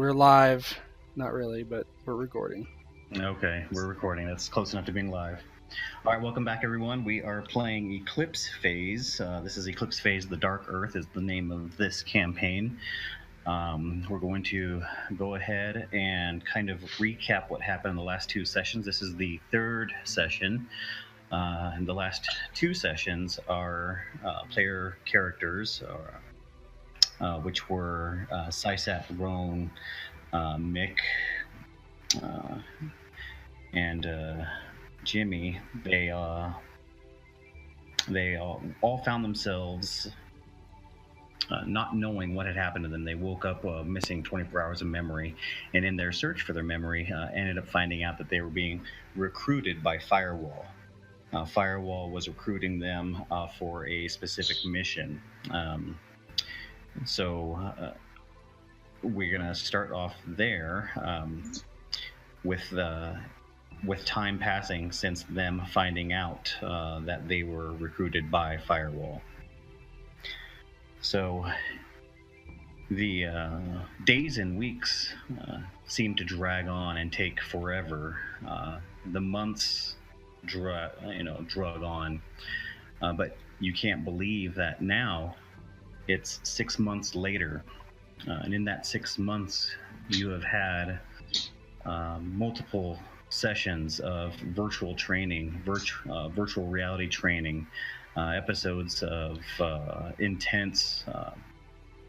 We're live. Not really, but we're recording. Okay, we're recording. That's close enough to being live. All right, welcome back, everyone. We are playing Eclipse Phase. This is Eclipse Phase. The Dark Earth is the name of this campaign. We're going to go ahead and kind of recap what happened in the last two sessions. This is the third session. And the last two sessions are player characters, which were Sysat, Roan, Mick, and Jimmy. They all found themselves not knowing what had happened to them. They woke up missing 24 hours of memory, and in their search for their memory, ended up finding out that they were being recruited by Firewall. Firewall was recruiting them for a specific mission. So we're going to start off there with time passing since them finding out that they were recruited by Firewall. So the days and weeks seem to drag on and take forever. The months drug on, but you can't believe that now it's 6 months later, and in that 6 months you have had multiple sessions of virtual training, virtual reality training, episodes of intense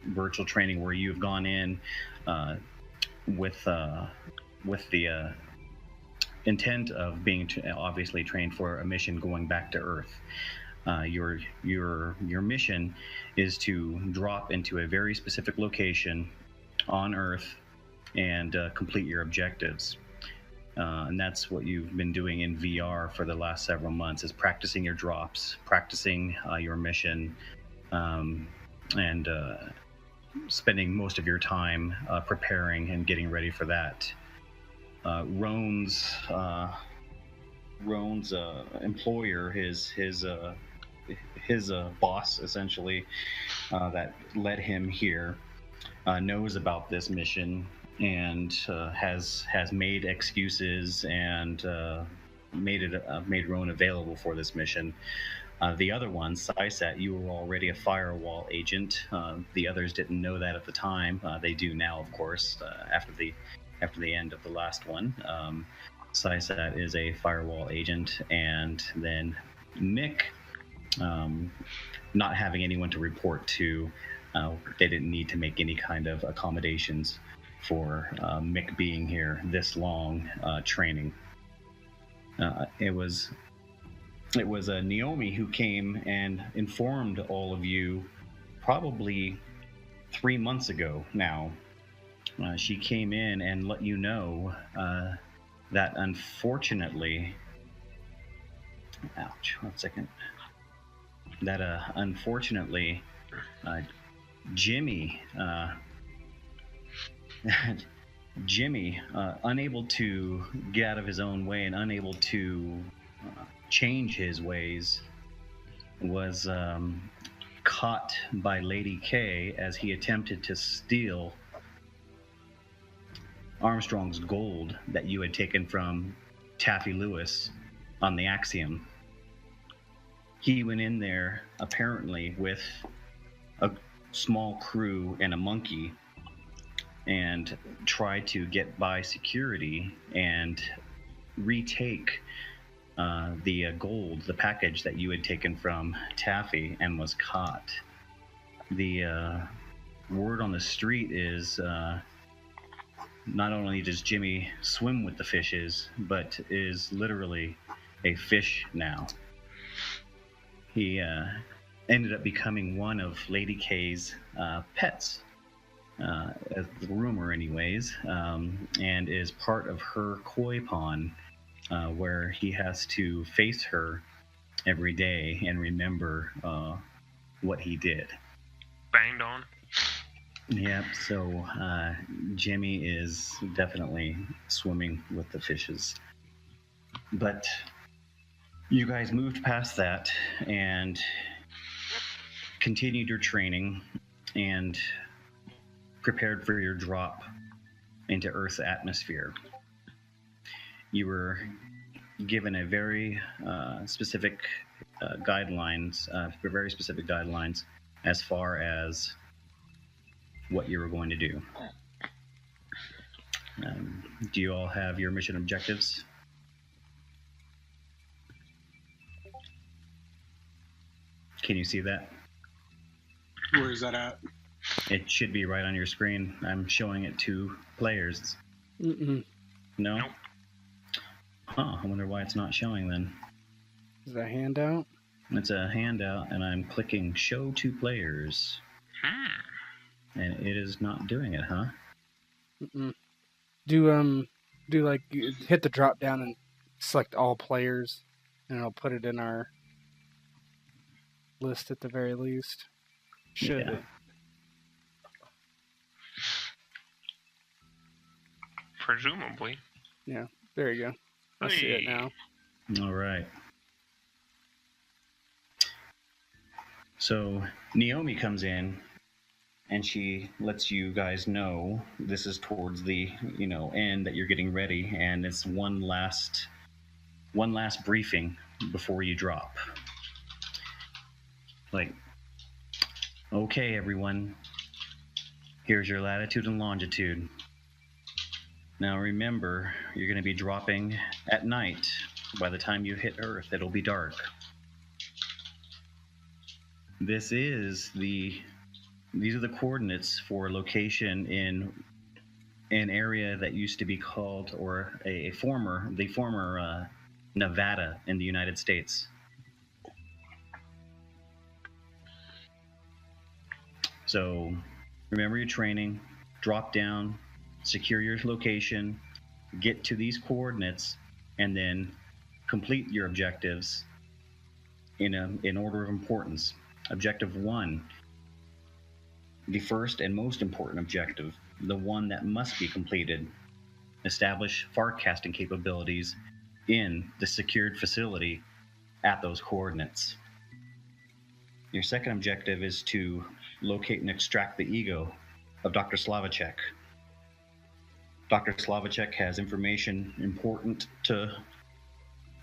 virtual training where you've gone in with the intent of being obviously trained for a mission going back to Earth. Your mission is to drop into a very specific location on Earth and complete your objectives. And that's what you've been doing in VR for the last several months, is practicing your drops, practicing your mission, and spending most of your time preparing and getting ready for that. Roan's employer, his boss, essentially, that led him here, knows about this mission and has made excuses and made Roan available for this mission. The other one, Sysat, you were already a Firewall agent. The others didn't know that at the time. They do now, of course, after the end of the last one. Sysat is a Firewall agent, and then Mick, not having anyone to report to, they didn't need to make any kind of accommodations for Mick being here this long training. It was Naomi who came and informed all of you probably 3 months ago now. She came in and let you know that unfortunately, Jimmy, unable to get out of his own way and unable to change his ways, was caught by Lady K as he attempted to steal Armstrong's gold that you had taken from Taffy Lewis on the Axiom. He went in there apparently with a small crew and a monkey and tried to get by security and retake the gold, the package that you had taken from Taffy, and was caught. The word on the street is not only does Jimmy swim with the fishes, but is literally a fish now. He ended up becoming one of Lady K's pets, as the rumor anyways, and is part of her koi pond, where he has to face her every day and remember what he did. Banged on. Yep, so Jimmy is definitely swimming with the fishes. But you guys moved past that and continued your training and prepared for your drop into Earth's atmosphere. You were given a very specific guidelines, very specific guidelines as far as what you were going to do. Do you all have your mission objectives? Can you see that? Where is that at? It should be right on your screen. I'm showing it to players. Mm-mm. No? Nope. Huh, I wonder why it's not showing then. Is that a handout? It's a handout, and I'm clicking Show to Players. And it is not doing it, huh? Mm-mm. Do like you hit the drop down and select all players, and it'll put it in our list at the very least. Should Yeah. it? Presumably. Yeah. There you go. I see it now. All right. So Naomi comes in, and she lets you guys know this is towards the end, that you're getting ready, and it's one last briefing before you drop. Like, okay, everyone, here's your latitude and longitude. Now remember, you're going to be dropping at night. By the time you hit Earth, it'll be dark. These are the coordinates for location in an area that used to be called, or the former Nevada in the United States. So remember your training, drop down, secure your location, get to these coordinates, and then complete your objectives in order of importance. Objective 1, the first and most important objective, the one that must be completed: establish farcasting capabilities in the secured facility at those coordinates. Your second objective is to locate and extract the ego of Dr. Slavacek. Dr. Slavacek has information important to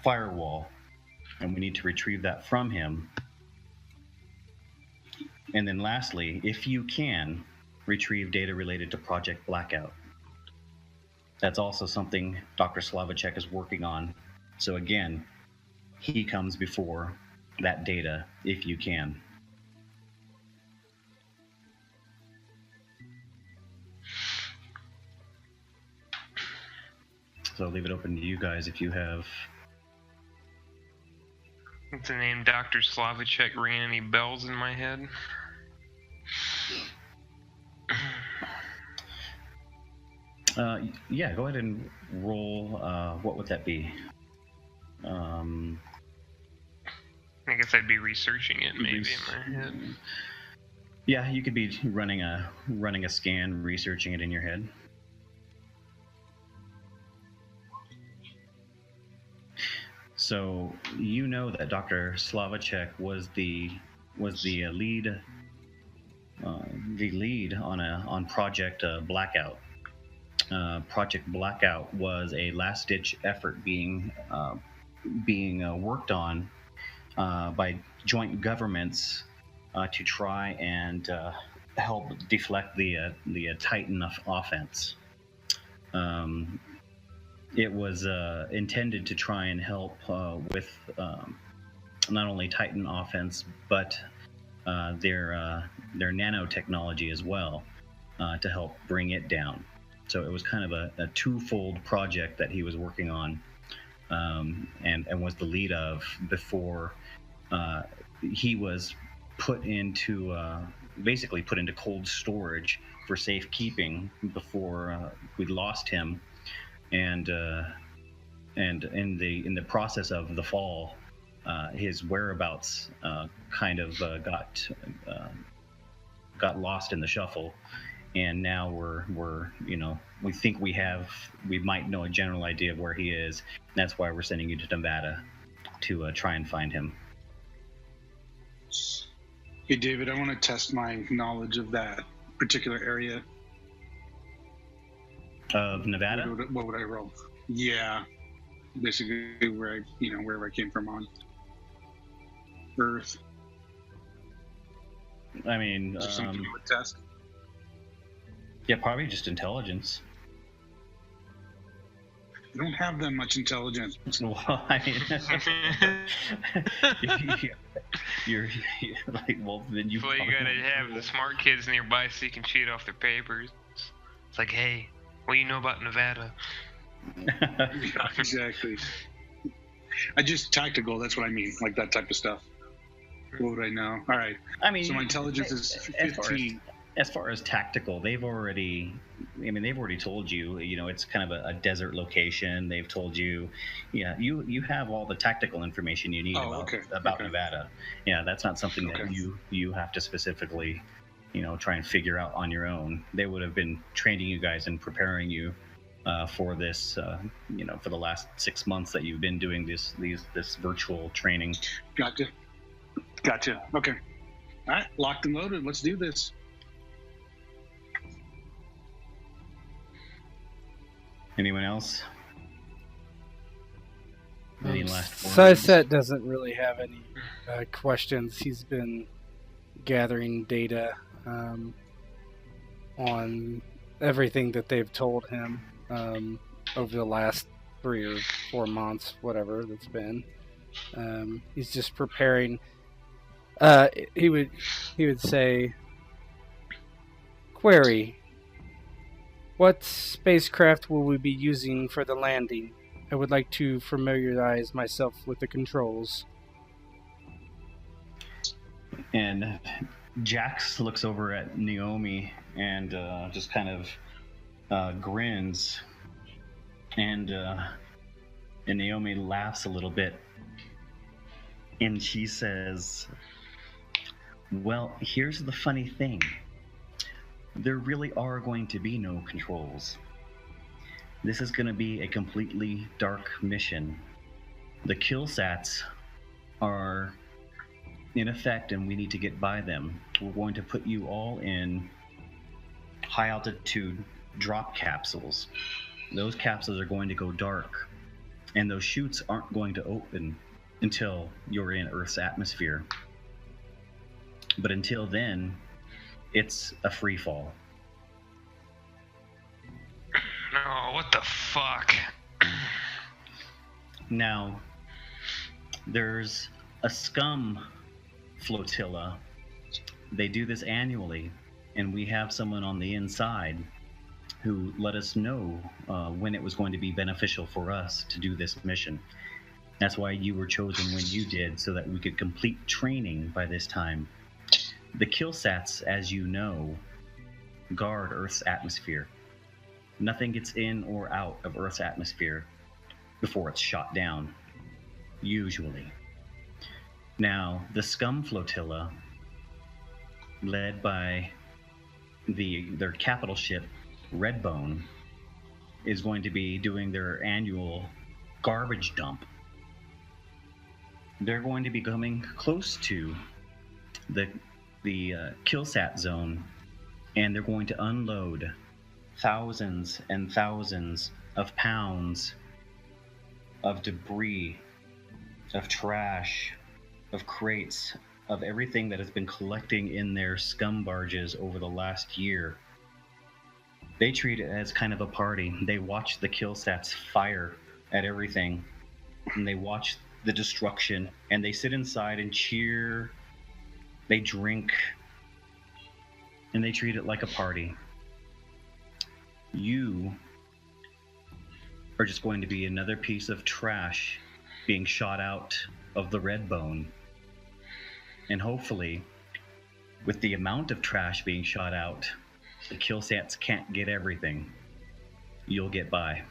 Firewall, and we need to retrieve that from him. And then lastly, if you can, retrieve data related to Project Blackout. That's also something Dr. Slavacek is working on. So again, he comes before that data, if you can. So I'll leave it open to you guys if you have. Does the name Dr. Slavacek ring any bells in my head? Yeah, go ahead and roll. What would that be? I guess I'd be researching it maybe in my head. Yeah, you could be running a scan, researching it in your head. So you know that Dr. Slavacek was the lead on Project Blackout. Project Blackout was a last-ditch effort being worked on by joint governments to try and help deflect the Titan offense. It was intended to try and help with not only Titan offense, but their nanotechnology as well, to help bring it down. So it was kind of a twofold project that he was working on, and was the lead of before he was basically put into cold storage for safekeeping before we lost him, and in the process of the fall, his whereabouts kind of got lost in the shuffle. And now we think we might know a general idea of where he is. That's why we're sending you to Nevada to try and find him. Hey, David, I want to test my knowledge of that particular area. Of Nevada? What would I roll? Yeah, basically wherever I came from on Earth. I mean, Is there something you would test? yeah, probably just intelligence. You don't have that much intelligence. Well, I mean, you're like, well, then you. That's why you gotta have the smart kids nearby so you can cheat off their papers. It's like, hey, what do you know about Nevada? Yeah, exactly. I just tactical. That's what I mean, like that type of stuff. What would I know? All right. I mean, So my intelligence is 15. As far as tactical, they've already told you, it's kind of a desert location. They've told you, yeah, you have all the tactical information you need about Nevada. Yeah, that's not something that you have to specifically, try and figure out on your own. They would have been training you guys and preparing you for this, for the last 6 months that you've been doing this virtual training. Gotcha. Okay. All right, locked and loaded. Let's do this. Anyone else? Any last words? Syset doesn't really have any questions. He's been gathering data on everything that they've told him over the last 3 or 4 months, whatever it's been. He's just preparing. He would say, "Query: what spacecraft will we be using for the landing? I would like to familiarize myself with the controls." And Jax looks over at Naomi and just kind of grins, and Naomi laughs a little bit, and she says, "Well, here's the funny thing. There really are going to be no controls. This is going to be a completely dark mission. The Killsats are in effect, and we need to get by them. We're going to put you all in high-altitude drop capsules. Those capsules are going to go dark, and those chutes aren't going to open until you're in Earth's atmosphere. But until then, it's a free fall." Oh, what the fuck? Now, there's a scum flotilla. They do this annually, and we have someone on the inside who let us know when it was going to be beneficial for us to do this mission. That's why you were chosen when you did, so that we could complete training by this time. The Killsats, as you know, guard Earth's atmosphere. Nothing gets in or out of Earth's atmosphere before it's shot down, usually. Now, the scum flotilla, led by their capital ship, Redbone, is going to be doing their annual garbage dump. They're going to be coming close to the Killsat zone, and they're going to unload thousands and thousands of pounds of debris, of trash, of crates, of everything that has been collecting in their scum barges over the last year. They treat it as kind of a party. They watch the Killsats fire at everything, and they watch the destruction, and they sit inside and cheer. They drink, and they treat it like a party. You are just going to be another piece of trash being shot out of the Redbone. And hopefully, with the amount of trash being shot out, the Killsats can't get everything. You'll get by.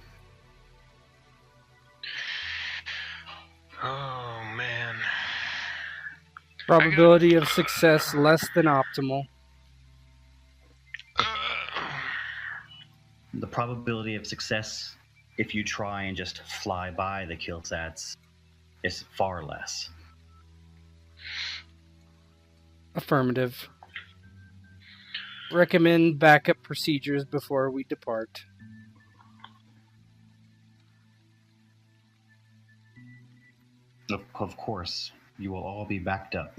Oh, man. Probability of success less than optimal. The probability of success, if you try and just fly by the Killsats, is far less. Affirmative. Recommend backup procedures before we depart. Of course, you will all be backed up.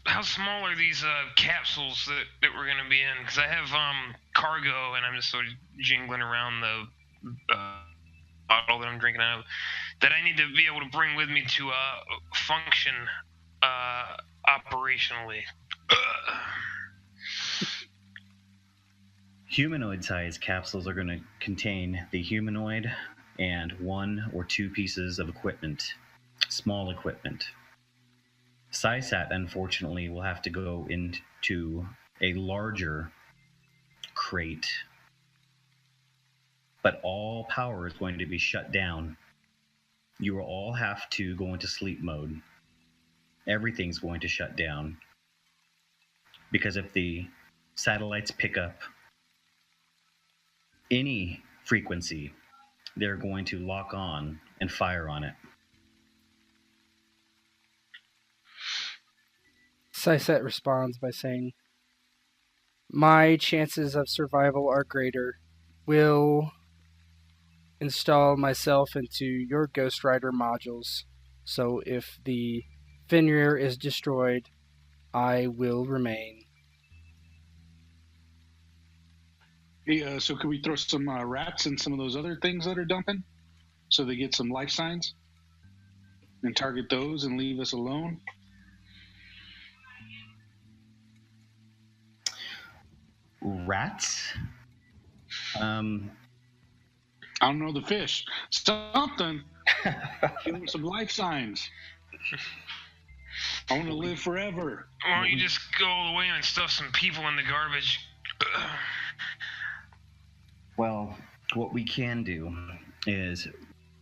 How small are these capsules that we're gonna be in? Because I have cargo, and I'm just sort of jingling around the bottle that I'm drinking out of, that I need to be able to bring with me to function operationally. Humanoid-sized capsules are going to contain the humanoid and 1 or 2 pieces of equipment, small equipment. SciSat, unfortunately, will have to go into a larger crate, but all power is going to be shut down. You will all have to go into sleep mode. Everything's going to shut down, because if the satellites pick up any frequency, they're going to lock on and fire on it. SciSat responds by saying, "My chances of survival are greater. Will install myself into your Ghost Rider modules, so if the Fenrir is destroyed, I will remain." Hey, so can we throw some rats in some of those other things that are dumping, so they get some life signs, and target those and leave us alone? Rats? I don't know, the fish. Something. Give them some life signs. I want to live forever. Why don't you just go all the way and stuff some people in the garbage? Well, what we can do is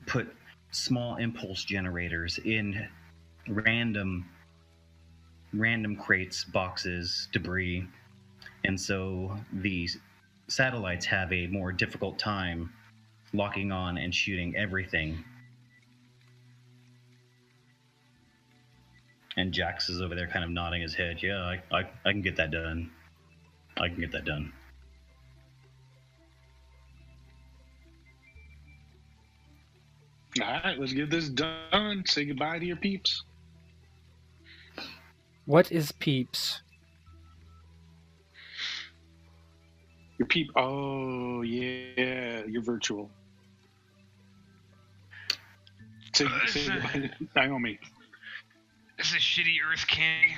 put small impulse generators in random crates, boxes, debris, and so these satellites have a more difficult time locking on and shooting everything. And Jax is over there kind of nodding his head. Yeah, I can get that done. I can get that done. All right, let's get this done. Say goodbye to your peeps. What is peeps? Your peep. Oh, yeah, you're virtual. Say goodbye to Naomi. This is shitty Earth candy.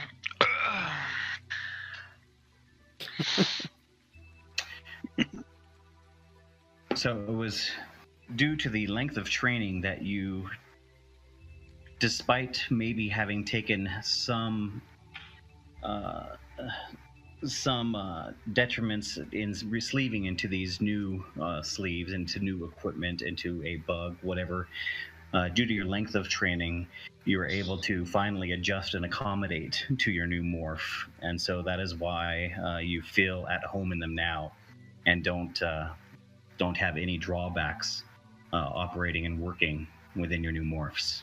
So it was due to the length of training that you, despite maybe having taken some detriments in sleeving into these new sleeves, into new equipment, into a bug, whatever, due to your length of training, you were able to finally adjust and accommodate to your new morph. And so that is why you feel at home in them now and don't have any drawbacks operating and working within your new morphs.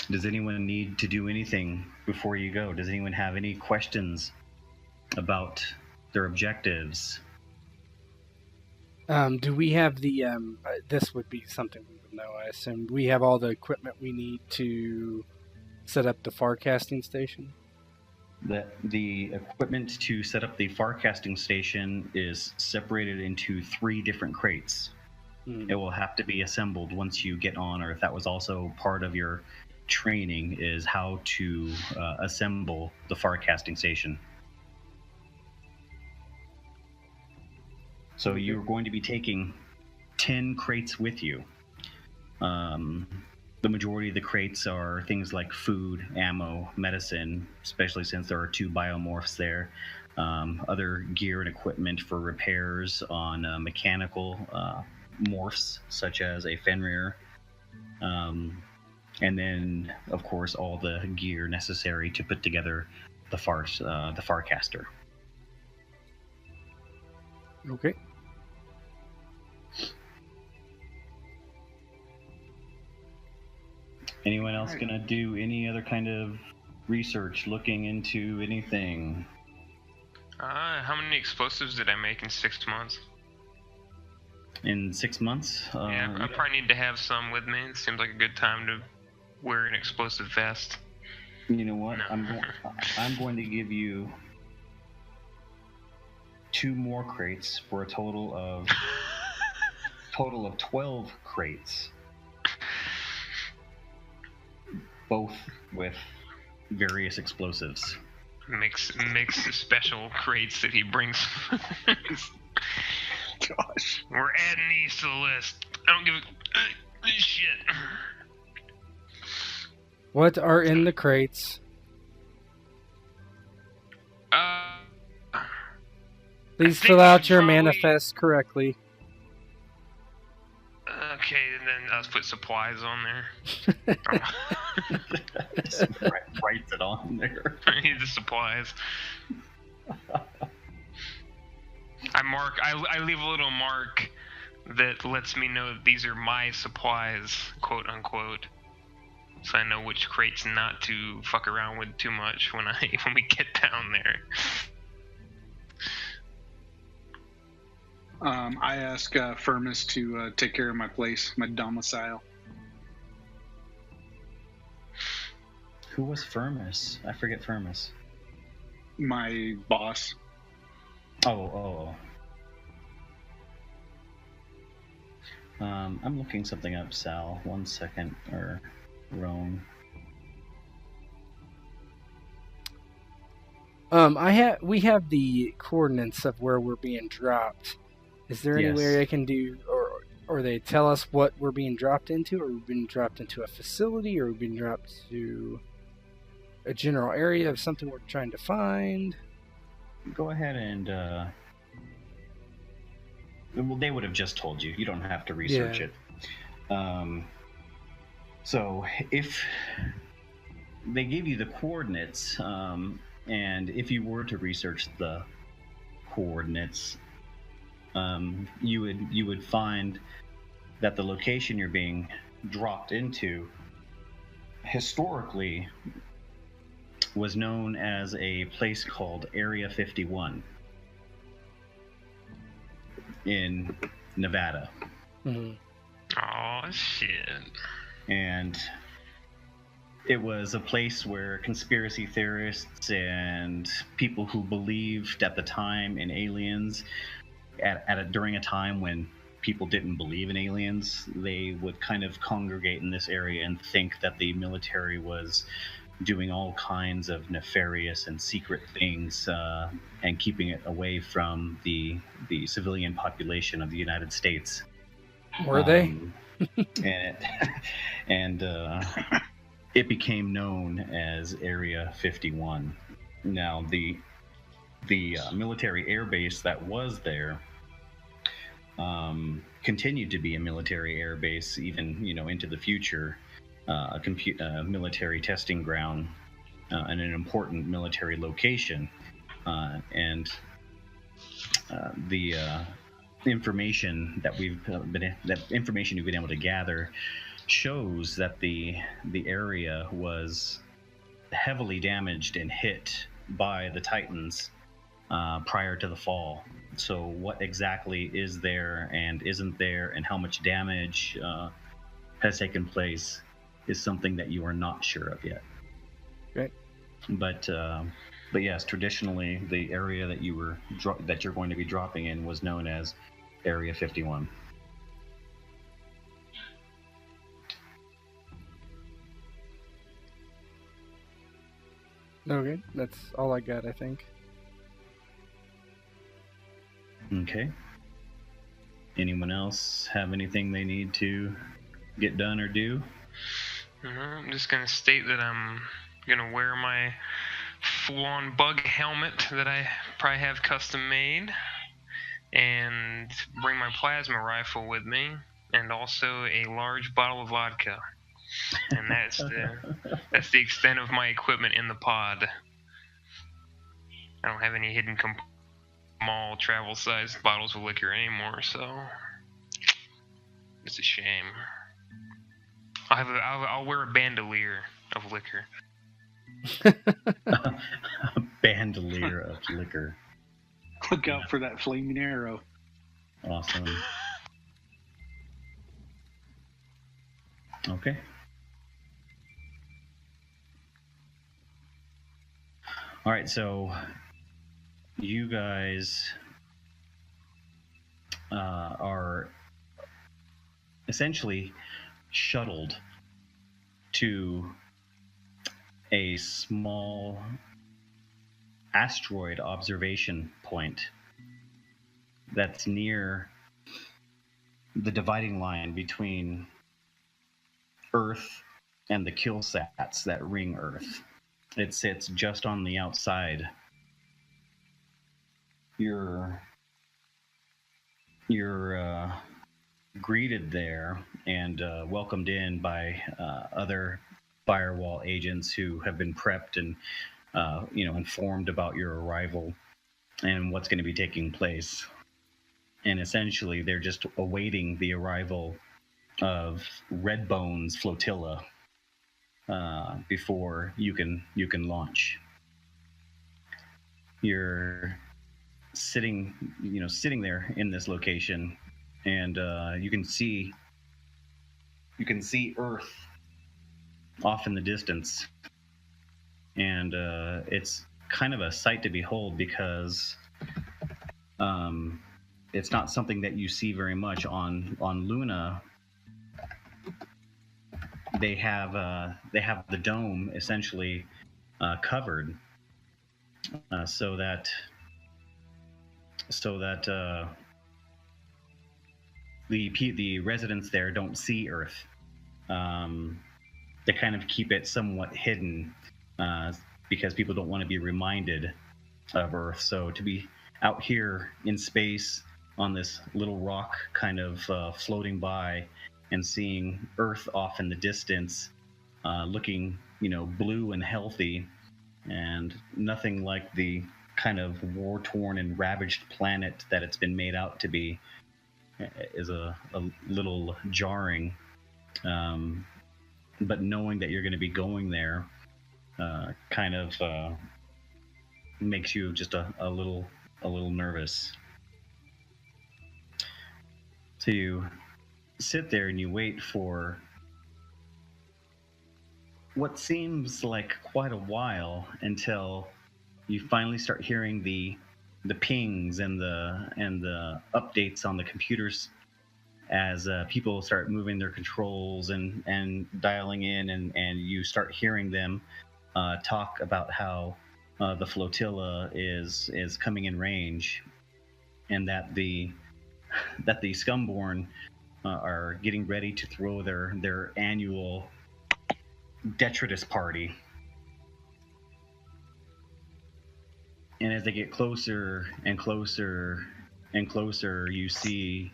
Does anyone need to do anything before you go? Does anyone have any questions about their objectives? Do we have the, this would be something we would know, I assume. Do we have all the equipment we need to set up the farcasting station? The equipment to set up the farcasting station is separated into 3 different crates. It will have to be assembled once you get on, or if that was also part of your training, is how to assemble the farcasting station. So you're going to be taking 10 crates with you. The majority of the crates are things like food, ammo, medicine, especially since there are 2 biomorphs there. Other gear and equipment for repairs on mechanical morphs, such as a Fenrir. And then, of course, all the gear necessary to put together the Farcaster. Okay. Anyone else gonna do any other kind of research looking into anything? How many explosives did I make in 6 months? In 6 months? Yeah, I probably need to have some with me. It seems like a good time to wear an explosive vest. You know what? No. I'm going to give you 2 more crates for a total of 12 crates, both with various explosives. Mix the special crates that he brings. Gosh. We're adding these to the list. I don't give a shit. What are in the crates? Please think fill we out should your probably- manifest correctly. Okay, and then let's put supplies on there. Just writes it on there. I need the supplies. I leave a little mark that lets me know that these are my supplies, quote unquote. So I know which crates not to fuck around with too much when we get down there. I ask Firmus to take care of my place, my domicile. Who was Firmus? I forget Firmus. My boss. Oh. I'm looking something up, Sal. 1 second, or Rome. We have the coordinates of where we're being dropped. Is there any Yes. way I can do, or they tell us what we're being dropped into, or we've been dropped into a facility, or we've been dropped to a general area of something we're trying to find? Go ahead and well, they would have just told you. You don't have to research it. So if they gave you the coordinates, and if you were to research the coordinates, you would find that the location you're being dropped into historically was known as a place called Area 51 in Nevada. Mm-hmm. Oh shit. And it was a place where conspiracy theorists and people who believed at the time in aliens, during a time when people didn't believe in aliens, they would kind of congregate in this area and think that the military was doing all kinds of nefarious and secret things and keeping it away from the civilian population of the United States. Were they? And it became known as Area 51. Now, the military air base that was there continued to be a military air base even into the future, a military testing ground and an important military location, and the information that you've been able to gather shows that the area was heavily damaged and hit by the Titans prior to the fall. So what exactly is there and isn't there, and how much damage has taken place, is something that you are not sure of yet. Right. But yes, traditionally the area that you're going to be dropping in was known as Area 51. Okay, that's all I got, I think. Okay. Anyone else have anything they need to get done or do? I'm just gonna state that I'm gonna wear my full-on bug helmet that I probably have custom made, and bring my plasma rifle with me, and also a large bottle of vodka. And that's the extent of my equipment in the pod. I don't have any hidden small travel-sized bottles of liquor anymore, so it's a shame. I'll wear a bandolier of liquor. A bandolier of liquor. Look out for that flaming arrow. Awesome. Okay. All right, so you guys are essentially shuttled to a small asteroid observation point that's near the dividing line between Earth and the Killsats that ring Earth. It sits just on the outside. You're greeted there and welcomed in by other Firewall agents who have been prepped and informed about your arrival and what's going to be taking place. And essentially, they're just awaiting the arrival of Redbone's flotilla before you can launch. You're sitting there in this location, and you can see Earth off in the distance, and it's kind of a sight to behold because it's not something that you see very much on Luna. They have the dome essentially covered so that the residents there don't see Earth. They kind of keep it somewhat hidden because people don't want to be reminded of Earth. So to be out here in space on this little rock kind of floating by and seeing Earth off in the distance, looking, blue and healthy, and nothing like the kind of war-torn and ravaged planet that it's been made out to be, is a little jarring. But knowing that you're going to be going there kind of makes you just a little nervous. So you sit there and you wait for what seems like quite a while until you finally start hearing the pings and the updates on the computers as people start moving their controls and dialing in, and you start hearing them talk about how the flotilla is coming in range, and that the Scumborn are getting ready to throw their annual detritus party. And as they get closer and closer and closer, you see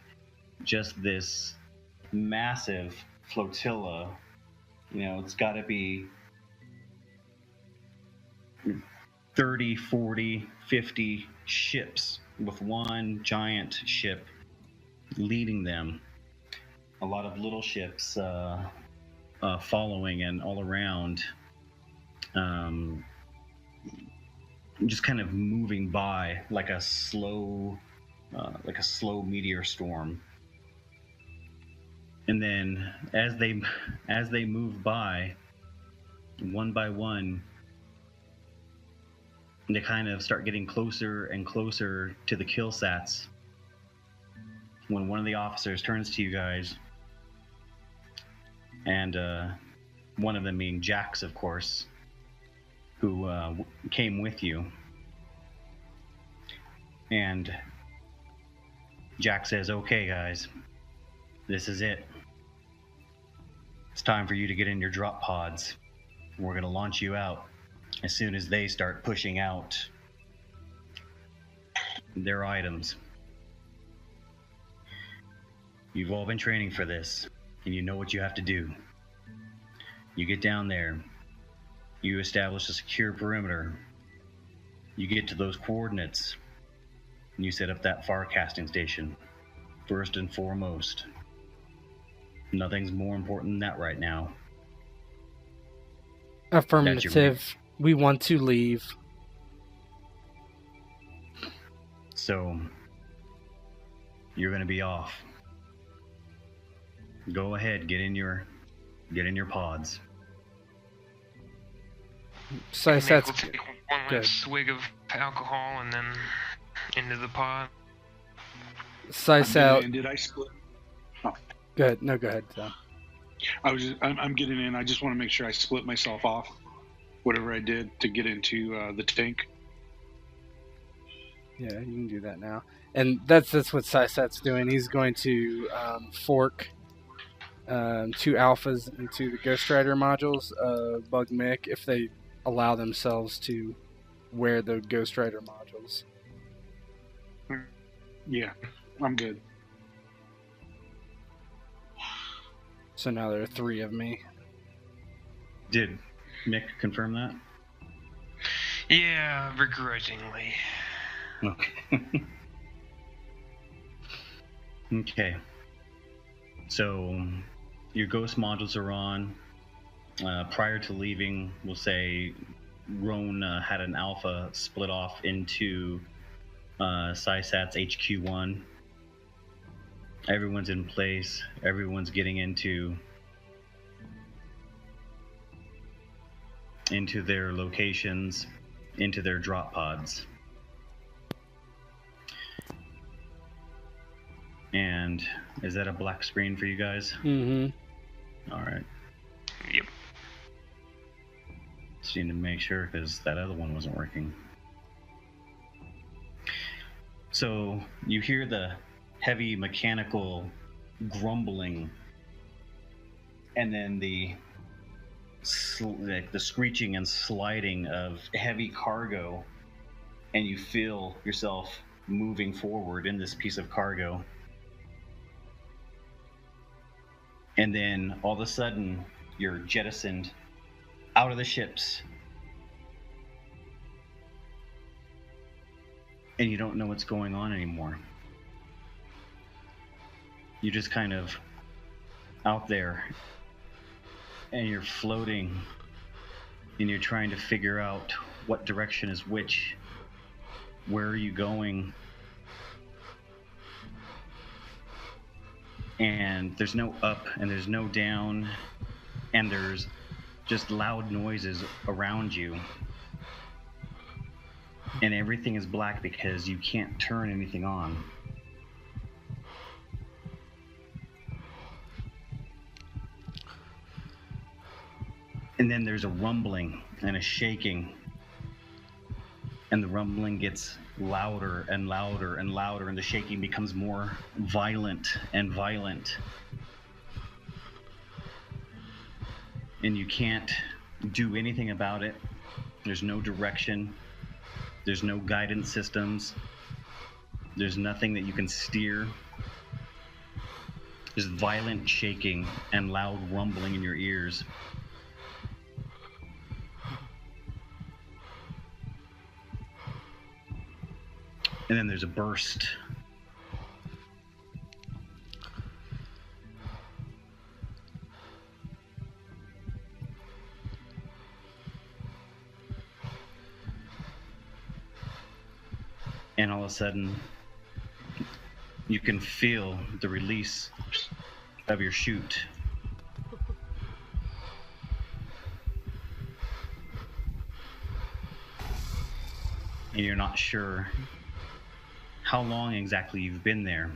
just this massive flotilla. It's got to be 30, 40, 50 ships with one giant ship leading them. A lot of little ships following and all around, just kind of moving by like a slow meteor storm. And then as they move by, one by one, they kind of start getting closer and closer to the Killsats. When one of the officers turns to you guys, and one of them being Jax, of course, who came with you. And Jax says, "Okay, guys, this is it. It's time for you to get in your drop pods. We're going to launch you out as soon as they start pushing out their items. You've all been training for this, and you know what you have to do. You get down there, you establish a secure perimeter, you get to those coordinates, and you set up that farcasting station, first and foremost. Nothing's more important than that right now." Affirmative. We want to leave. So, you're going to be off. Go ahead, get in your pods. Sci-Sat's We'll take one good. last swig of alcohol and then into the pod. Sci-Sat. Did I split? Go ahead. No, go ahead, Tom. I'm getting in. I just want to make sure I split myself off, whatever I did to get into the tank. Yeah, you can do that now. And that's what Sci-Sat's doing. He's going to fork 2 alphas into the Ghost Rider modules, Bug Mick, if they allow themselves to wear the Ghost Rider modules. Yeah, I'm good. So now there are 3 of me. Did Mick confirm that? Yeah, begrudgingly. Okay. Okay. So, your ghost modules are on. Prior to leaving, we'll say Roan had an alpha split off into Sci-Sat's HQ1. Everyone's in place. Everyone's getting into their locations, into their drop pods. And is that a black screen for you guys? Mm-hmm. All right. Yep. Just need to make sure because that other one wasn't working. So you hear the heavy mechanical grumbling, and then the screeching and sliding of heavy cargo, and you feel yourself moving forward in this piece of cargo. And then all of a sudden, you're jettisoned out of the ships. And you don't know what's going on anymore. You're just kind of out there. And you're floating. And you're trying to figure out what direction is which. Where are you going? And there's no up and there's no down, and there's just loud noises around you, and everything is black because you can't turn anything on. And then there's a rumbling and a shaking, and the rumbling gets louder and louder and louder, and the shaking becomes more violent and violent. And you can't do anything about it. There's no direction. There's no guidance systems. There's nothing that you can steer. There's violent shaking and loud rumbling in your ears. And then there's a burst. And all of a sudden, you can feel the release of your chute. And you're not sure how long exactly you've been there,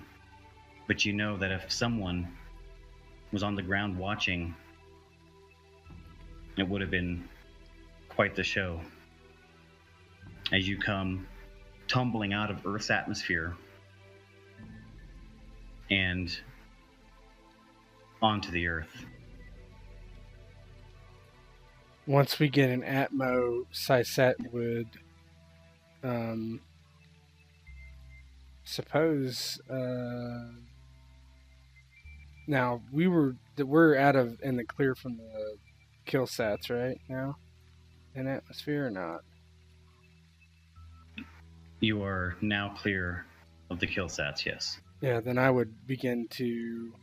but you know that if someone was on the ground watching, it would have been quite the show. As you come tumbling out of Earth's atmosphere and onto the Earth. Once we get an Atmo, Sci-Sat would suppose now we're out of in the clear from the Killsats right now in atmosphere or not? You are now clear of the Killsats, yes. Yeah, then I would begin to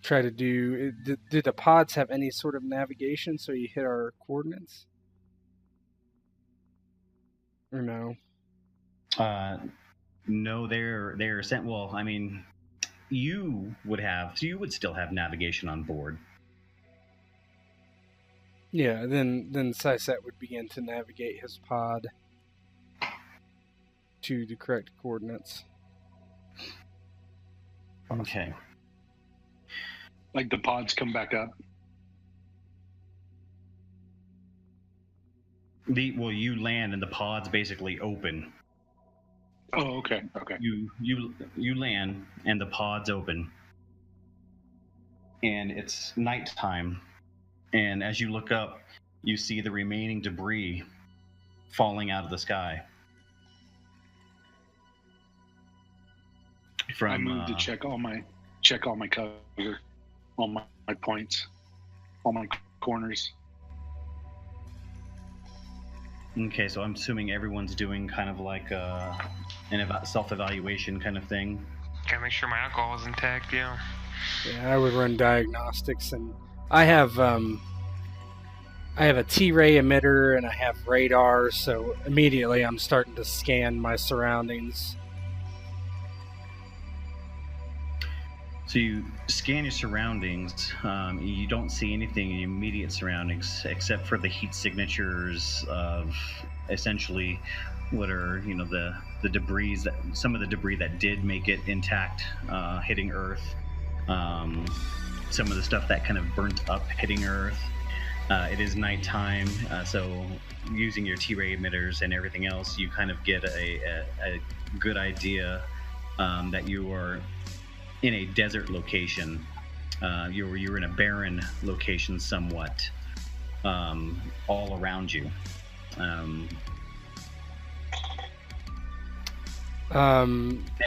try to do the pods have any sort of navigation so you hit our coordinates? Or no? No, they're sent. Well, I mean, you would still have navigation on board. Yeah, then Sysat would begin to navigate his pod to the correct coordinates. Okay. Like the pods come back up. You land and the pods basically open. Oh, okay. Okay. You land and the pods open, and it's nighttime. And as you look up, you see the remaining debris falling out of the sky. I moved to check all my cover, all my points, all my corners. Okay, so I'm assuming everyone's doing kind of like an self-evaluation kind of thing. Gotta make sure my alcohol is intact, yeah. Yeah, I would run diagnostics, and I have a T-ray emitter and I have radar, so immediately I'm starting to scan my surroundings. So you scan your surroundings. You don't see anything in your immediate surroundings except for the heat signatures of essentially what are the debris some of the debris that did make it intact hitting Earth. Some of the stuff that kind of burnt up hitting Earth. It is nighttime, so using your T-ray emitters and everything else, you kind of get a good idea that you are in a desert location. You're in a barren location somewhat, all around you.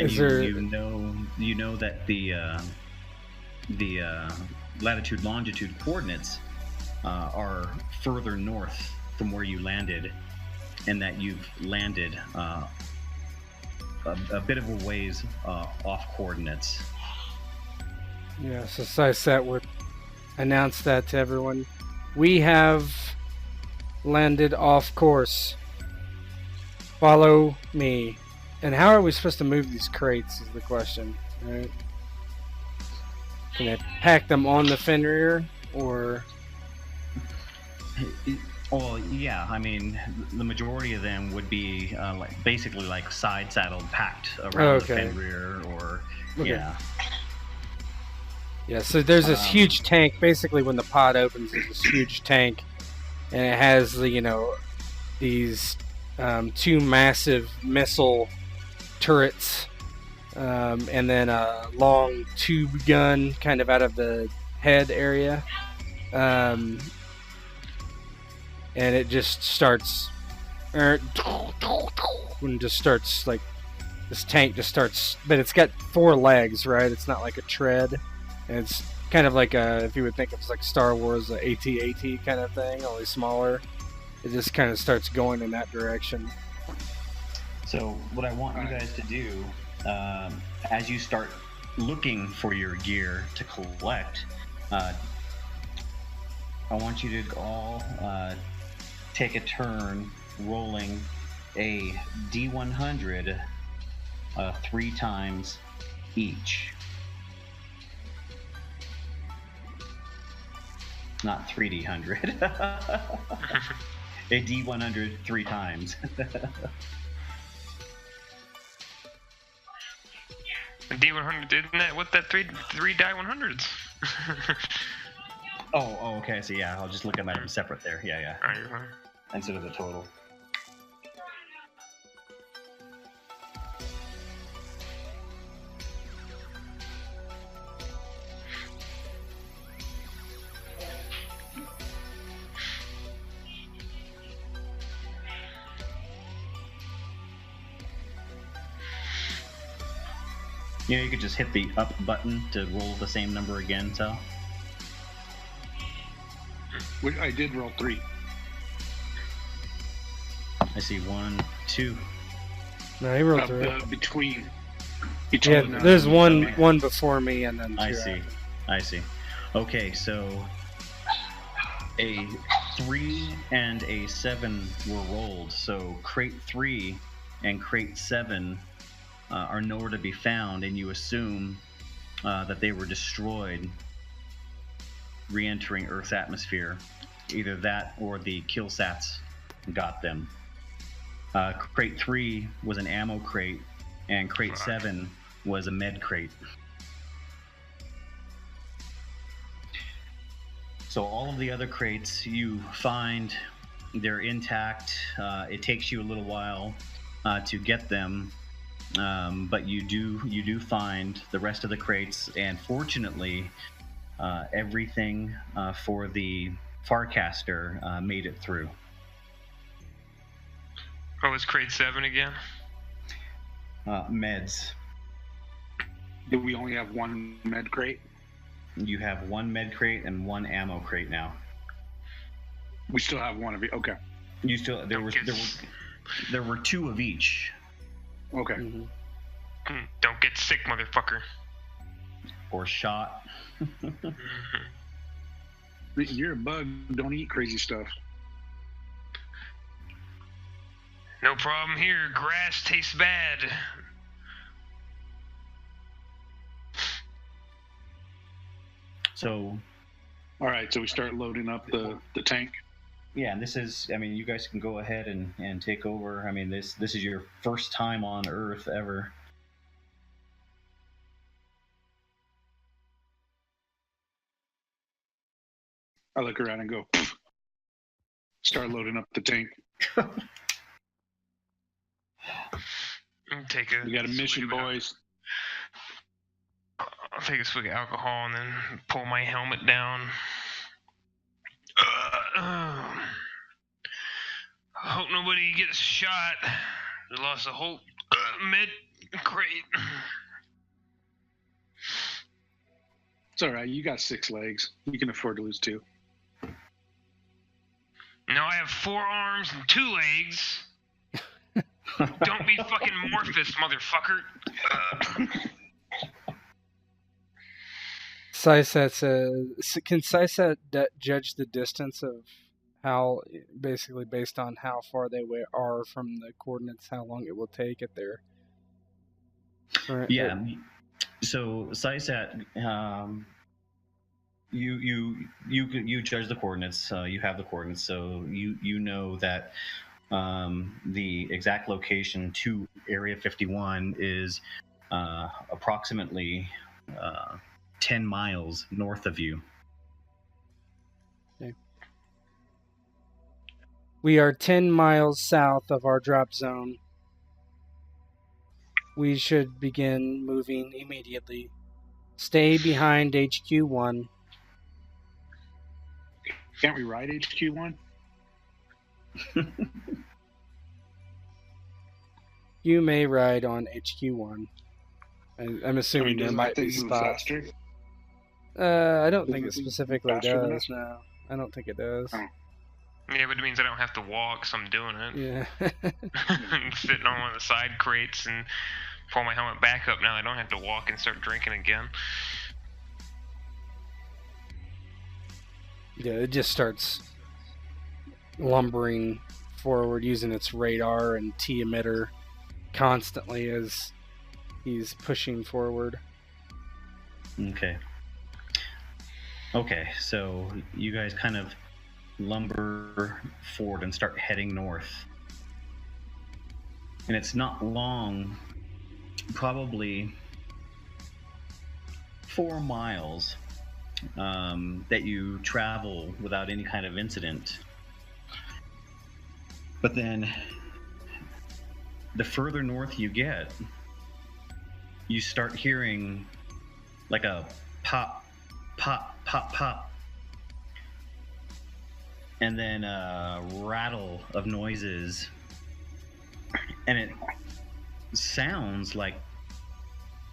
Is there... you know that the latitude longitude coordinates are further north from where you landed, and that you've landed a bit of a ways off coordinates. Yeah, so Sysat would announce that to everyone. We have landed off course. Follow me. And how are we supposed to move these crates is the question, right? Can I pack them on the Fenrir, or... Well, yeah, I mean, the majority of them would be basically side saddled, packed around the Fenrir, or yeah. Yeah, so there's this huge tank. Basically, when the pod opens, there's this huge tank, and it has these two massive missile turrets, and then a long tube gun kind of out of the head area. And it just starts, and just starts this tank just starts, but it's got 4 legs, right? It's not like a tread, and it's kind of like if you would think of like Star Wars, a AT-AT kind of thing, only smaller. It just kind of starts going in that direction. So what I want you guys to do, as you start looking for your gear to collect, I want you to all take a turn rolling a D100 3 times each. Not 3D100. A D100 3 times. D100, isn't that what that three die 100s? Oh, okay. So yeah, I'll just look at them separate there. Yeah. Alright, you're fine. Instead of the total. You could just hit the up button to roll the same number again, so. I did roll 3. I see 1, 2. No, he rolled 3. Between yeah, there's one before me, and then 2 I see. Okay, so a 3 and a 7 were rolled, so crate 3 and crate 7 are nowhere to be found, and you assume that they were destroyed re-entering Earth's atmosphere. Either that or the Killsats got them. Crate 3 was an ammo crate, and crate 7 was a med crate. So all of the other crates you find, they're intact. It takes you a little while to get them, but you do find the rest of the crates, and fortunately, everything for the Farcaster made it through. What was crate 7 again? Meds. Do we only have one med crate? You have one med crate and one ammo crate now. We still have one of it. Okay. You still there were 2 of each. Okay. Mm-hmm. Don't get sick, motherfucker. Or shot. You're a bug. Don't eat crazy stuff. No problem here. Grass tastes bad. So, all right, so we start loading up the tank. Yeah, and this is, I mean, you guys can go ahead and take over. I mean, this is your first time on Earth ever. I look around and go, start loading up the tank. We got a mission, boys. I'll take a swig of alcohol and then pull my helmet down. Hope nobody gets shot. We lost a whole med crate. It's all right. You got 6 legs. You can afford to lose 2. Now I have 4 arms and 2 legs. Don't be fucking Morphous, motherfucker. Sysat says, can Sysat judge the distance of how, basically based on how far they are from the coordinates, how long it will take at their... Yeah. So Sysat, you judge the coordinates. You have the coordinates, so you know that the exact location to Area 51 is approximately 10 miles north of you. Okay. We are 10 miles south of our drop zone. We should begin moving immediately. Stay behind HQ1. Can't we ride HQ1? You may ride on HQ1. I'm assuming there might be spots. Faster? I don't Does think it it seem specifically faster than does. us? No, I don't think it does. Oh. Yeah, but it means I don't have to walk, so I'm doing it. Yeah. I'm sitting on one of the side crates and pull my helmet back up now. I don't have to walk and start drinking again. Yeah, it just starts lumbering forward using its radar and T emitter constantly as he's pushing forward. Okay, so you guys kind of lumber forward and start heading north. And it's not long, probably 4 miles, that you travel without any kind of incident. But then, the further north you get, you start hearing like a pop, pop, pop, pop. And then a rattle of noises. And it sounds like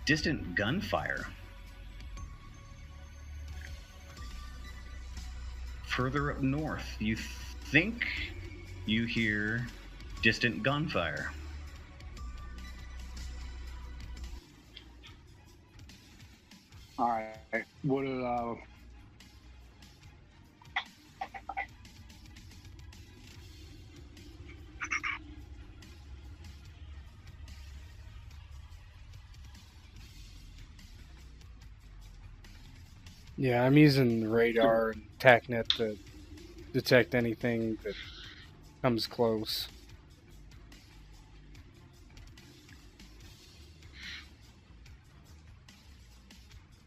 distant gunfire. Further up north, you think you hear distant gunfire. All right. What Yeah, I'm using radar and TACnet to detect anything that comes close.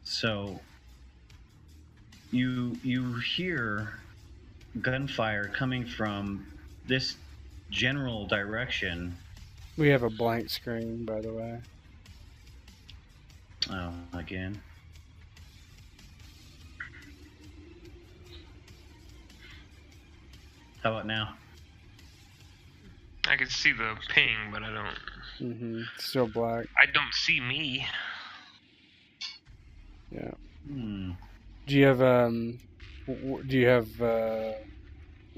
So you hear gunfire coming from this general direction. We have a blank screen, by the way. Oh, again. How about now? I can see the ping, but I don't. Still black. I don't see me. Yeah. Hmm. Do you have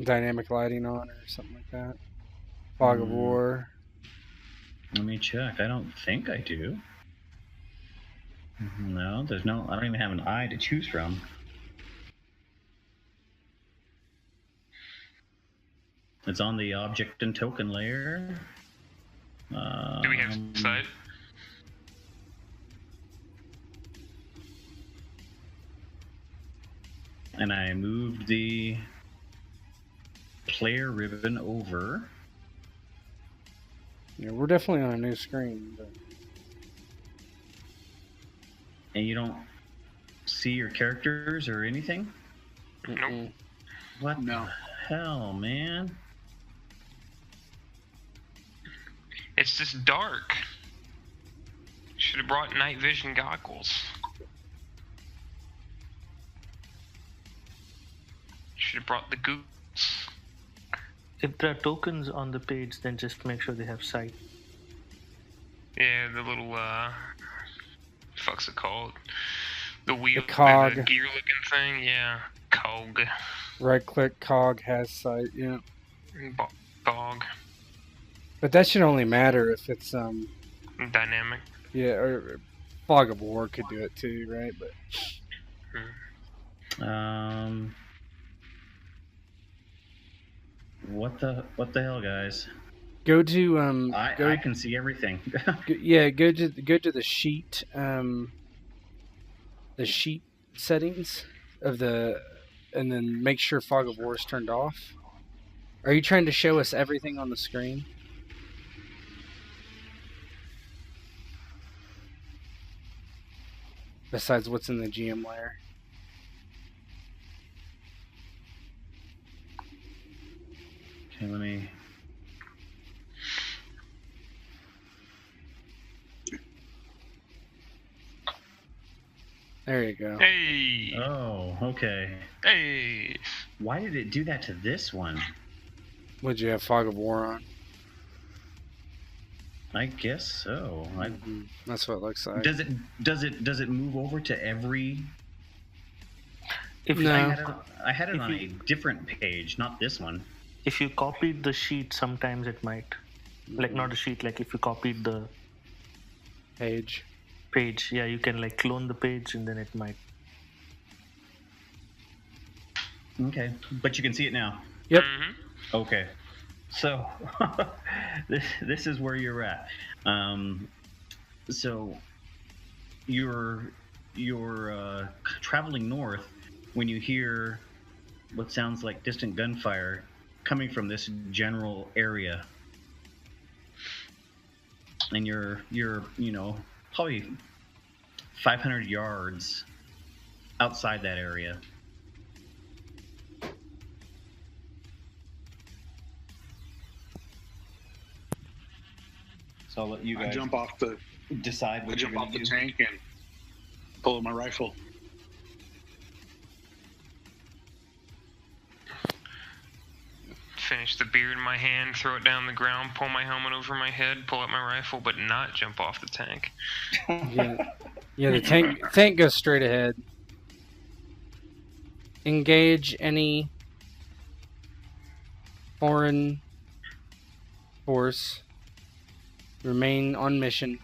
dynamic lighting on or something like that? Fog of War. Let me check. I don't think I do. No, there's no. I don't even have an eye to choose from. It's on the object and token layer. Do we have sight? And I moved the player ribbon over. Yeah, we're definitely on a new screen. But... And you don't see your characters or anything? Nope. What No. the hell, man? It's just dark. Should have brought night vision goggles. Should have brought the goose. If there are tokens on the page, then just make sure they have sight. Yeah, the little fuck's it called? The wheel, The cog. the gear looking thing. Yeah, cog. Right click cog has sight. Yeah. Cog. But that should only matter if it's Dynamic. Yeah, or Fog of War could do it too, right? But What the hell, guys? go to I can see everything. go to the sheet settings of and then make sure Fog of War is turned off. Are you trying to show us everything on the screen? Besides what's in the GM layer. Okay, let me. There you go. Hey. Oh, okay. Hey. Why did it do that to this one? Would you have Fog of War on? I guess so. That's what it looks like. Does it move over to every? If No. I had it on a different page, not this one. If you copied the sheet, sometimes it might. Like not a sheet, like if you copied the Page. page, yeah, you can like clone the page and then it might. Okay, but you can see it now. Yep. Mm-hmm. Okay, so this is where you're at. So you're traveling north when you hear what sounds like distant gunfire coming from this general area, and you're probably 500 yards outside that area. So I'll let you guys I jump off the decide what you're going to do. tank and pull up my rifle. Finish the beer in my hand, throw it down the ground, pull my helmet over my head, pull up my rifle, but not jump off the tank. Yeah, the tank goes straight ahead. Engage any foreign force. Remain on mission.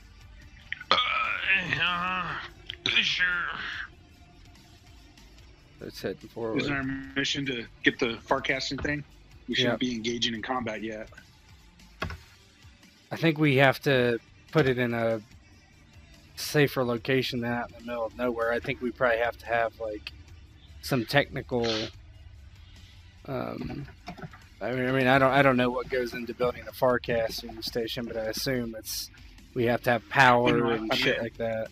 Sure. It's heading forward. Isn't our mission to get the farcasting thing? We shouldn't be engaging in combat yet. I think we have to put it in a safer location than out in the middle of nowhere. I think we probably have to have like some technical. I mean, I don't know what goes into building a farcasting station, but I assume we have to have power and shit like that.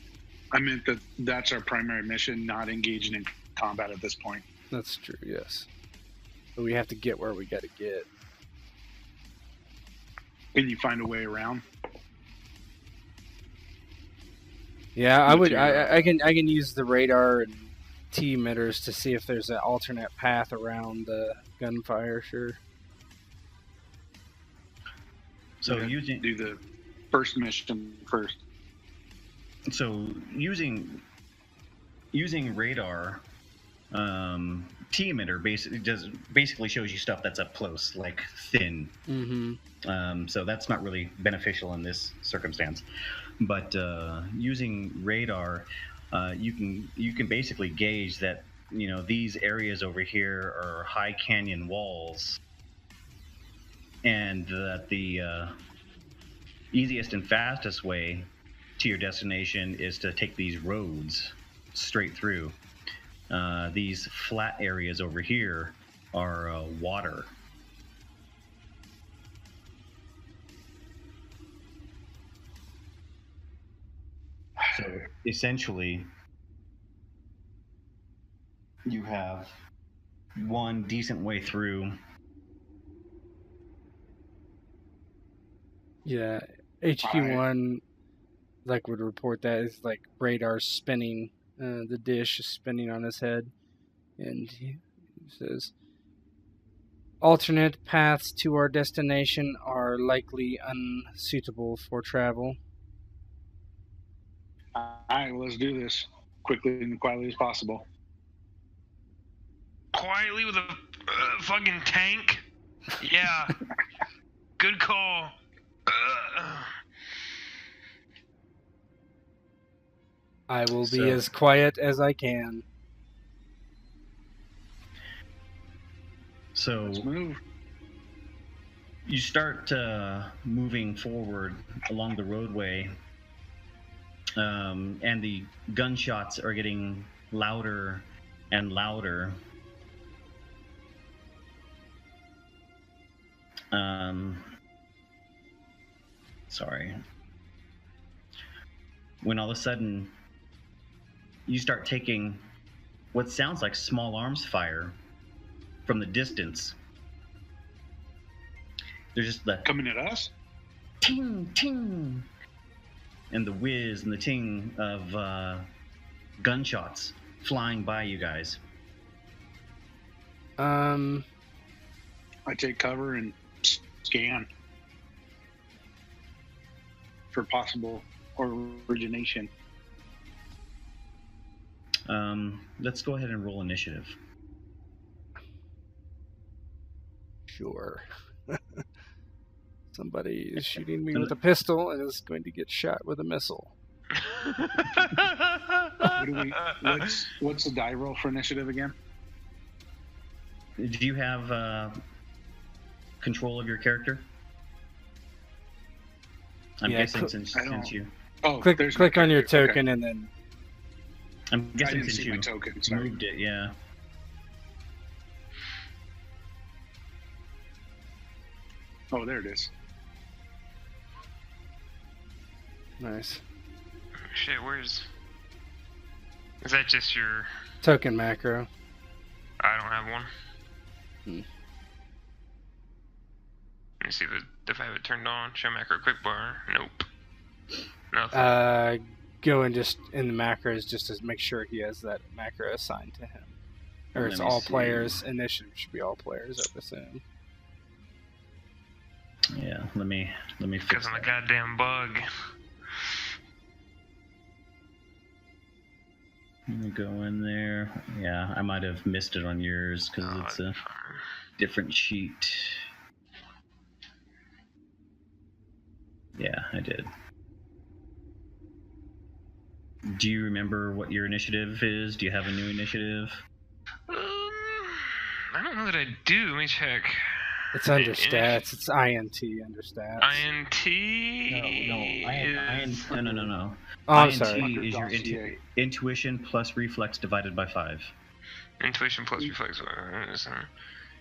I meant that's our primary mission, not engaging in combat at this point. That's true, yes. But we have to get where we got to get. Can you find a way around? Yeah, I can use the radar and T emitters to see if there's an alternate path around the gunfire. Sure. So do the first mission first. So using radar, T emitter basically shows you stuff that's up close, like thin. Mm-hmm. So that's not really beneficial in this circumstance. But using radar, you can basically gauge that these areas over here are high canyon walls, and that the easiest and fastest way to your destination is to take these roads straight through. These flat areas over here are water. So essentially, you have one decent way through. Yeah, HQ1 would report that is like radar spinning. The dish is spinning on his head, and he says, alternate paths to our destination are likely unsuitable for travel. Alright, let's do this quickly and quietly as possible. Quietly with a fucking tank? Yeah. Good call. I will be as quiet as I can. So let's move. You start moving forward along the roadway, and the gunshots are getting louder and louder. Sorry. When all of a sudden you start taking what sounds like small arms fire from the distance. There's just the coming at us? Ting, ting, and the whiz and the ting of gunshots flying by you guys. I take cover and scan for possible origination. Let's go ahead and roll initiative. Sure. Somebody is shooting me with a pistol and is going to get shot with a missile. What's the die roll for initiative again? Do you have control of your character? I'm guessing since you. Oh, click on your token, okay. And then. I'm guessing since you token, moved it, yeah. Oh, there it is. Nice. Shit, is that just your token macro? I don't have one. Hmm. Let me see if I have it turned on. Show macro quick bar. Nope. Nothing. Go in just in the macros just to make sure he has that macro assigned to him. Or it's all players. Initiative should be all players, I assume. Yeah, let me fix because I'm a goddamn bug. Let me go in there. Yeah, I might have missed it on yours because it's a different sheet. Yeah, I did. Do you remember what your initiative is? Do you have a new initiative? I don't know that I do. Let me check. It's under stats. It's INT under stats. INT? No. Oh, I'm INT sorry. is your intuition plus reflex divided by 5. Intuition plus reflex.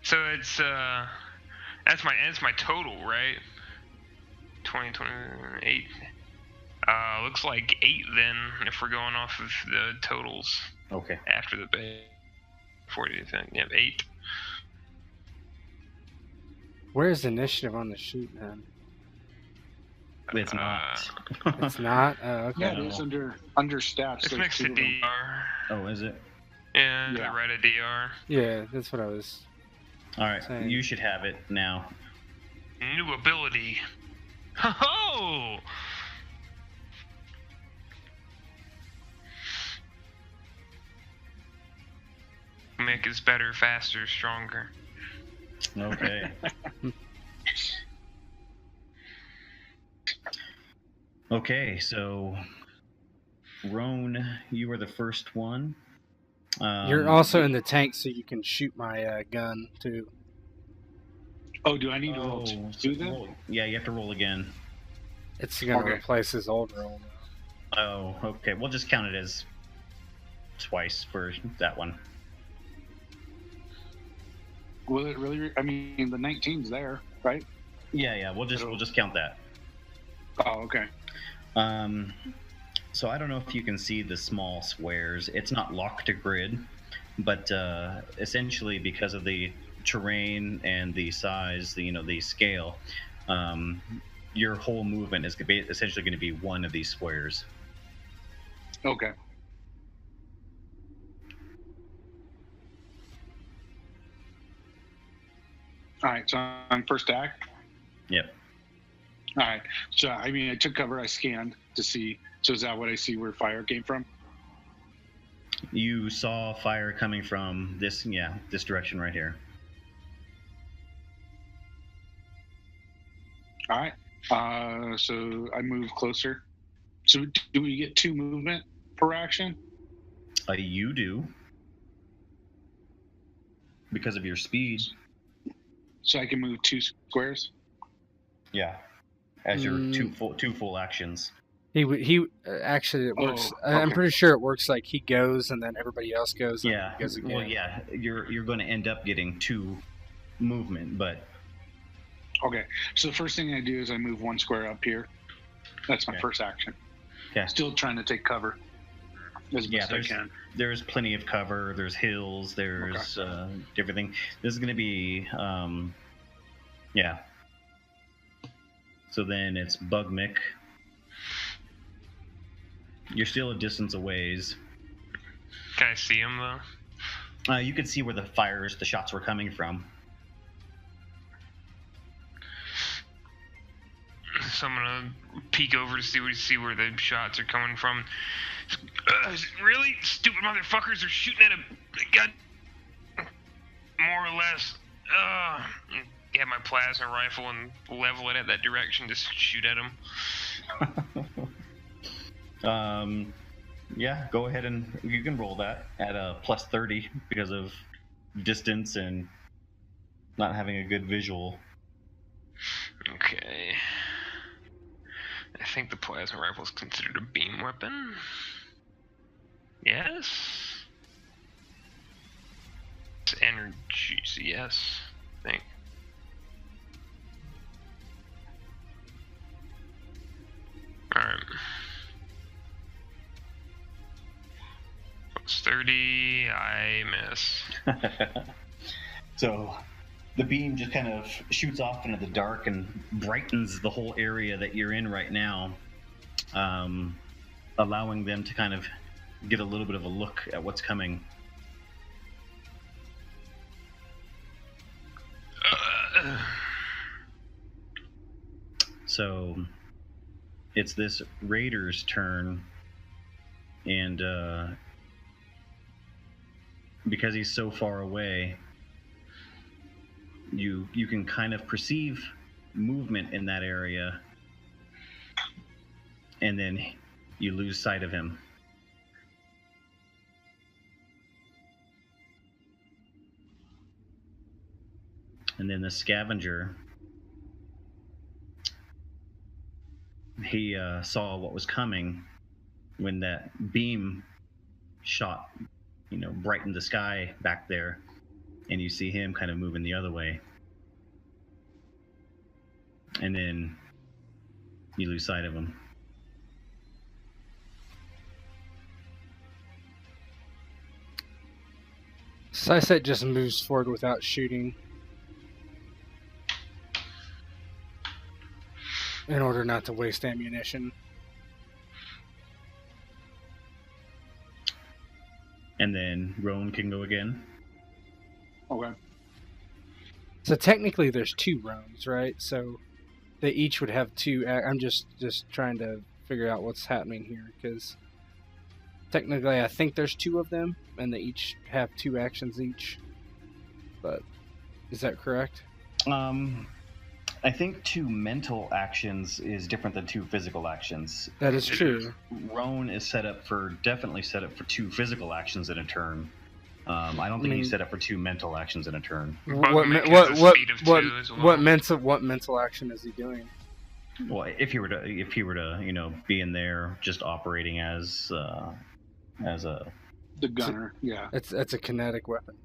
So it's that's my total, right? 20, 28. Looks like 8 then, if we're going off of the totals. Okay. After the base. 40, yep, 8. Where's initiative on the sheet, then? It's not. It's not? Oh, okay. Yeah, it is under stats. It's there's next to 2 of them. DR. Oh, is it? Yeah, Yeah. right at DR. Yeah, that's what I was... All right. Same. You should have it now. New ability. Ho-ho! Make us better, faster, stronger. Okay. Okay, so Roan, you were the first one. You're also in the tank, so you can shoot my gun, too. Oh, do I need to roll to do that? Yeah, you have to roll again. It's going to Okay. replace his old roll. Oh, okay. We'll just count it as twice for that one. Will it really? I mean, the 19's there, right? Yeah. We'll just count that. Oh, okay. So I don't know if you can see the small squares. It's not locked to grid, but essentially because of the terrain and the size, the scale, your whole movement is essentially going to be one of these squares. Okay. All right, so I'm first act. Yep. All right. So, I mean, I took cover. I scanned to see. So is that what I see where fire came from? You saw fire coming from this direction right here. All right. So I move closer. So do we get 2 movement per action? You do. Because of your speed. So I can move 2 squares? Yeah. As your two full actions. He actually, it works. I'm okay. pretty sure it works like he goes and then everybody else goes. And Yeah. he goes again. Well, yeah. You're going to end up getting 2 movement, but Okay. So the first thing I do is I move 1 square up here. That's my Okay. first action. Okay. Still trying to take cover as best I can. there's plenty of cover. There's hills. There's everything. This is going to be, yeah. So then it's Bugmick. You're still a distance a ways. Can I see him though? You could see where the shots were coming from. So I'm gonna peek over to see where the shots are coming from. Really, stupid motherfuckers are shooting at a gun. More or less. Get my plasma rifle and level it at that direction. Just shoot at them. Yeah, go ahead and you can roll that at a plus 30 because of distance and not having a good visual. Okay. I think the plasma rifle is considered a beam weapon. Yes. It's energy. So yes. I think. Alright. Plus 30. I miss. So the beam just kind of shoots off into the dark and brightens the whole area that you're in right now, allowing them to kind of get a little bit of a look at what's coming. So it's this raider's turn, and because he's so far away, you can kind of perceive movement in that area, and then you lose sight of him. And then the scavenger, he saw what was coming when that beam shot brighten the sky back there, and you see him kind of moving the other way. And then you lose sight of him. Syset just moves forward without shooting in order not to waste ammunition. And then Roan can go again. Okay. So technically there's 2 rounds, right? So they each would have 2. I'm just trying to figure out what's happening here, because technically I think there's 2 of them, and they each have 2 actions each. But is that correct? I think 2 mental actions is different than 2 physical actions. That is true. Roan is definitely set up for 2 physical actions in a turn. I don't think he's set up for 2 mental actions in a turn. What mental action is he doing? Well, if he were to be in there just operating as a The gunner, yeah. It's a kinetic weapon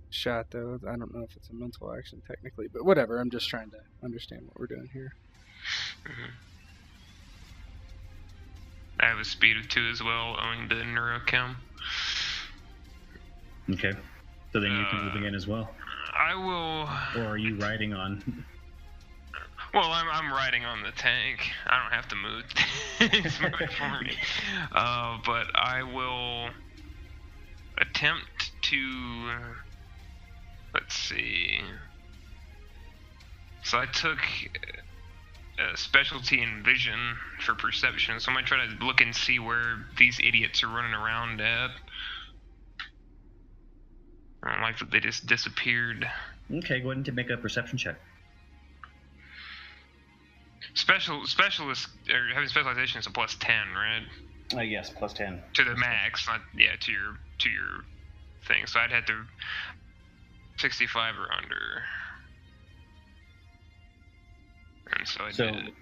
shot, though. I don't know if it's a mental action technically, but whatever. I'm just trying to understand what we're doing here. Mm-hmm. I have a speed of 2 as well, owing to neurochem. Okay. So then you can move again as well. I will. Or are you riding on? Well, I'm riding on the tank. I don't have to move. It's moving for me. But I will attempt to. Let's see. So I took a specialty in vision for perception, so I'm gonna try to look and see where these idiots are running around at. I don't like that they just disappeared. Okay, go ahead and make a perception check. Specialist or having specialization is a plus 10, right? Yes, plus 10 to the max. Not to your thing. So I'd have to 65 or under. And so I did.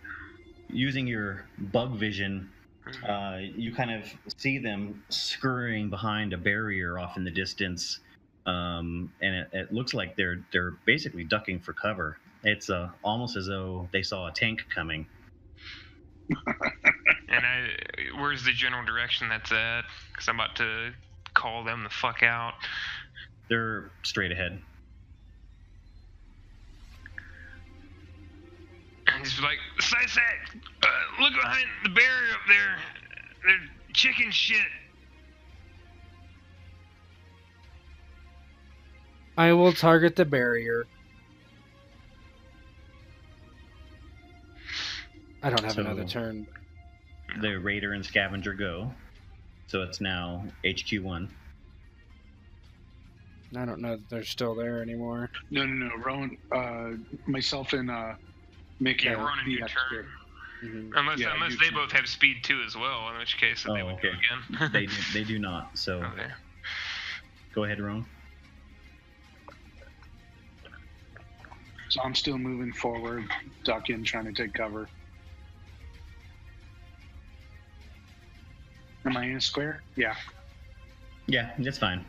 Using your bug vision, you kind of see them scurrying behind a barrier off in the distance. And it looks like they're basically ducking for cover. It's almost as though they saw a tank coming. And where's the general direction that's at? Because I'm about to call them the fuck out. They're straight ahead. And he's like, Sysak, look behind the barrier up there. They're chicken shit. I will target the barrier. I don't have another turn. The Raider and Scavenger go. So it's now HQ1. I don't know that they're still there anymore. No. Rowan, myself and Mick. Yeah, Rowan in your turn. Mm-hmm. Unless they both have speed 2 as well, in which case they would go again. they do not. So okay. Go ahead, Rowan. So I'm still moving forward, ducking, trying to take cover. Am I in a square? Yeah. Yeah, that's fine.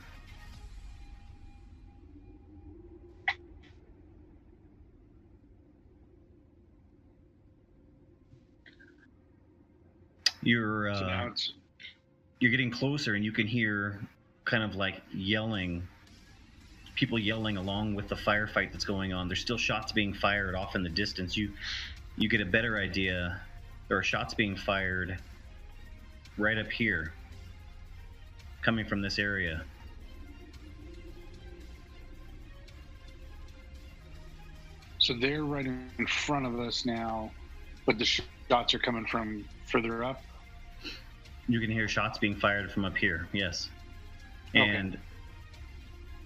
You're getting closer, and you can hear kind of like yelling. People yelling along with the firefight that's going on. There's still shots being fired off in the distance. You get a better idea. There are shots being fired right up here, coming from this area. So they're right in front of us now, but the shots are coming from further up. You can hear shots being fired from up here, yes. And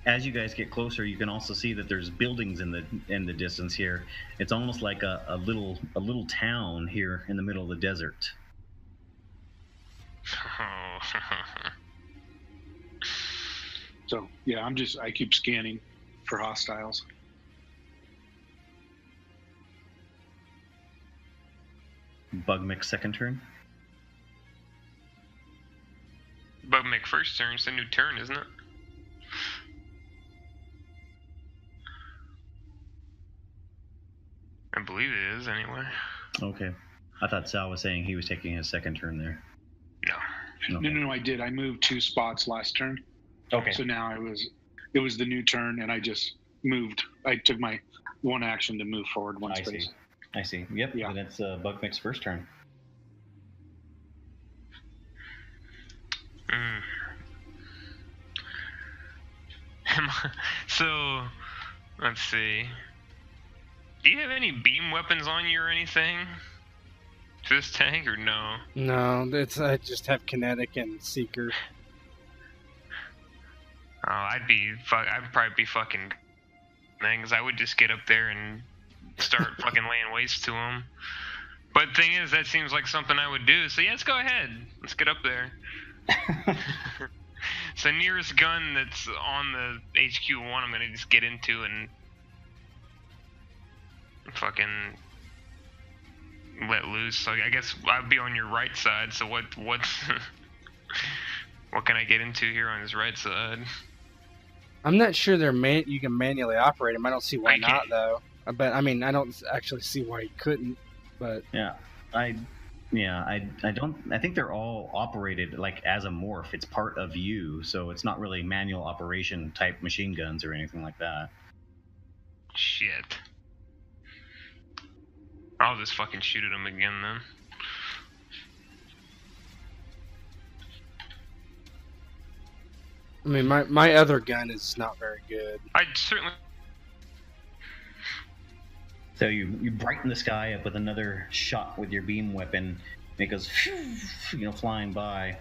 as you guys get closer, you can also see that there's buildings in the distance here. It's almost like a little town here in the middle of the desert. So yeah, I keep scanning for hostiles. Bug mix second turn. But McFirst turn, it's a new turn, isn't it? I believe it is, anyway. Okay. I thought Sal was saying he was taking his second turn there. No. Okay. No, I did. I moved 2 spots last turn. Okay. So now it was the new turn, and I just moved. I took my 1 action to move forward 1 space. I see. Yep. Yeah. And it's Bugmix's first turn. So, let's see. Do you have any beam weapons on you or anything? To this tank, or no? No, I just have kinetic and seeker. Oh, I'd probably be fucking, man, because I would just get up there and start fucking laying waste to them. But the thing is, that seems like something I would do. So yeah, let's go ahead. Let's get up there. So nearest gun that's on the HQ1, I'm gonna just get into and fucking let loose. So I guess I'd be on your right side. So what's what can I get into here on his right side? I'm not sure you can manually operate them. I don't see why Okay. not, though. But I mean, I don't actually see why you couldn't. But Yeah. I don't. I think they're all operated like as a morph. It's part of you, so it's not really manual operation type machine guns or anything like that. Shit. I'll just fucking shoot at him again then. I mean, my other gun is not very good. I'd certainly. So you brighten the sky up with another shot with your beam weapon, and it goes, flying by,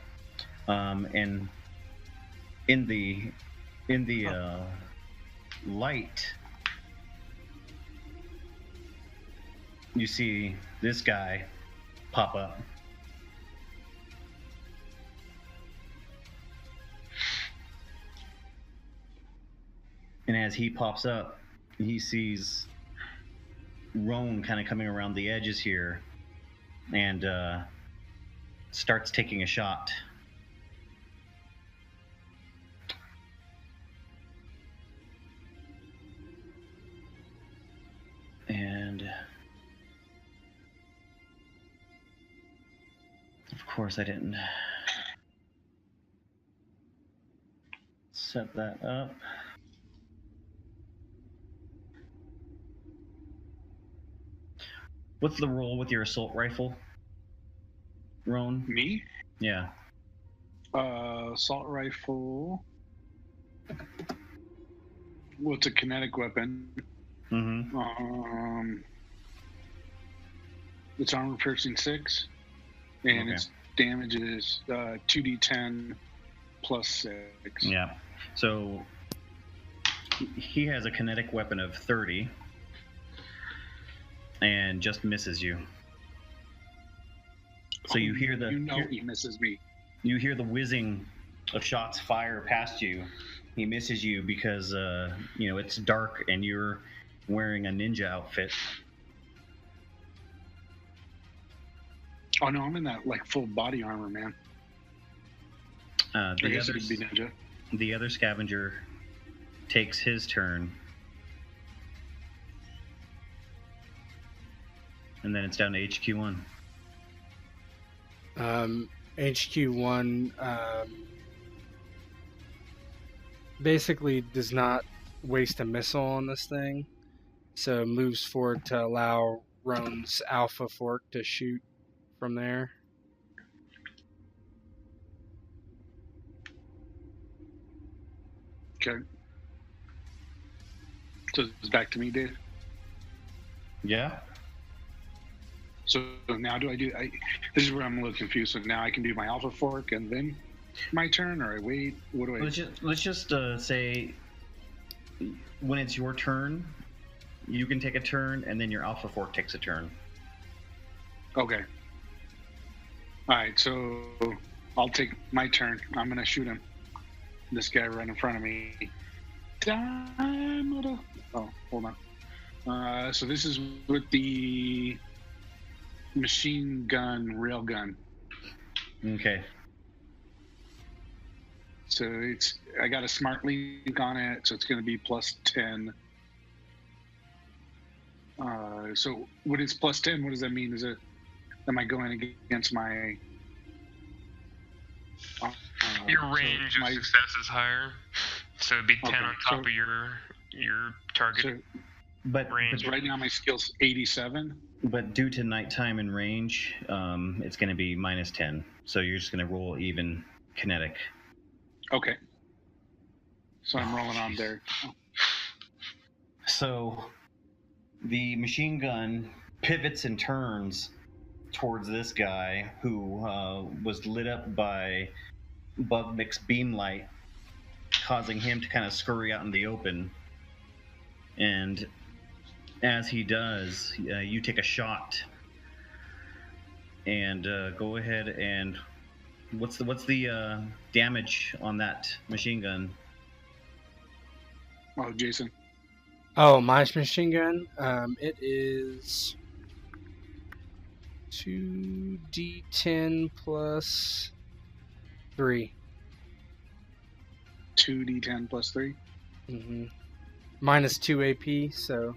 and in the light, you see this guy pop up. And as he pops up, he sees Roan kind of coming around the edges here and starts taking a shot. And of course I didn't set that up. What's the roll with your assault rifle, Roan? Me? Yeah. Assault rifle. Well, it's a kinetic weapon. Mm-hmm. It's armor piercing 6, and Okay. its damage is 2d10 plus 6. Yeah. So he has a kinetic weapon of 30 and just misses you. So you hear the he misses me. you hear the whizzing of shots fire past you. He misses you because it's dark and you're wearing a ninja outfit. Oh no, I'm in that like full body armor, man. I guess it could be ninja. The other scavenger takes his turn. And then it's down to HQ1. HQ1 basically does not waste a missile on this thing, so moves forward to allow Roan's Alpha Fork to shoot from there. Okay. So it's back to me, Dave. Yeah. So now this is where I'm a little confused. So now I can do my Alpha Fork and then my turn, or I wait? What do I? Let's just say when it's your turn, you can take a turn, and then your Alpha Fork takes a turn. Okay. All right, so I'll take my turn. I'm gonna shoot him. This guy right in front of me. Oh, hold on. So this is with the machine gun railgun. Okay. So I got a smart link on it, so it's going to be plus 10. So when it's plus 10, what does that mean? Am I going against my... Your range of success is higher, so it'd be 10 on top of your target range. But right now my skill's 87. But due to nighttime and range, it's going to be minus 10. So you're just going to roll even kinetic. Okay. So I'm rolling on there. So the machine gun pivots and turns towards this guy who was lit up by Bug Mix beam light, causing him to kind of scurry out in the open. And as he does, you take a shot. And go ahead and what's the damage on that machine gun? Oh, Jason. Oh, my machine gun. It is 2d10 plus 3. 2d10 plus 3. Mm-hmm. Minus 2 AP. So.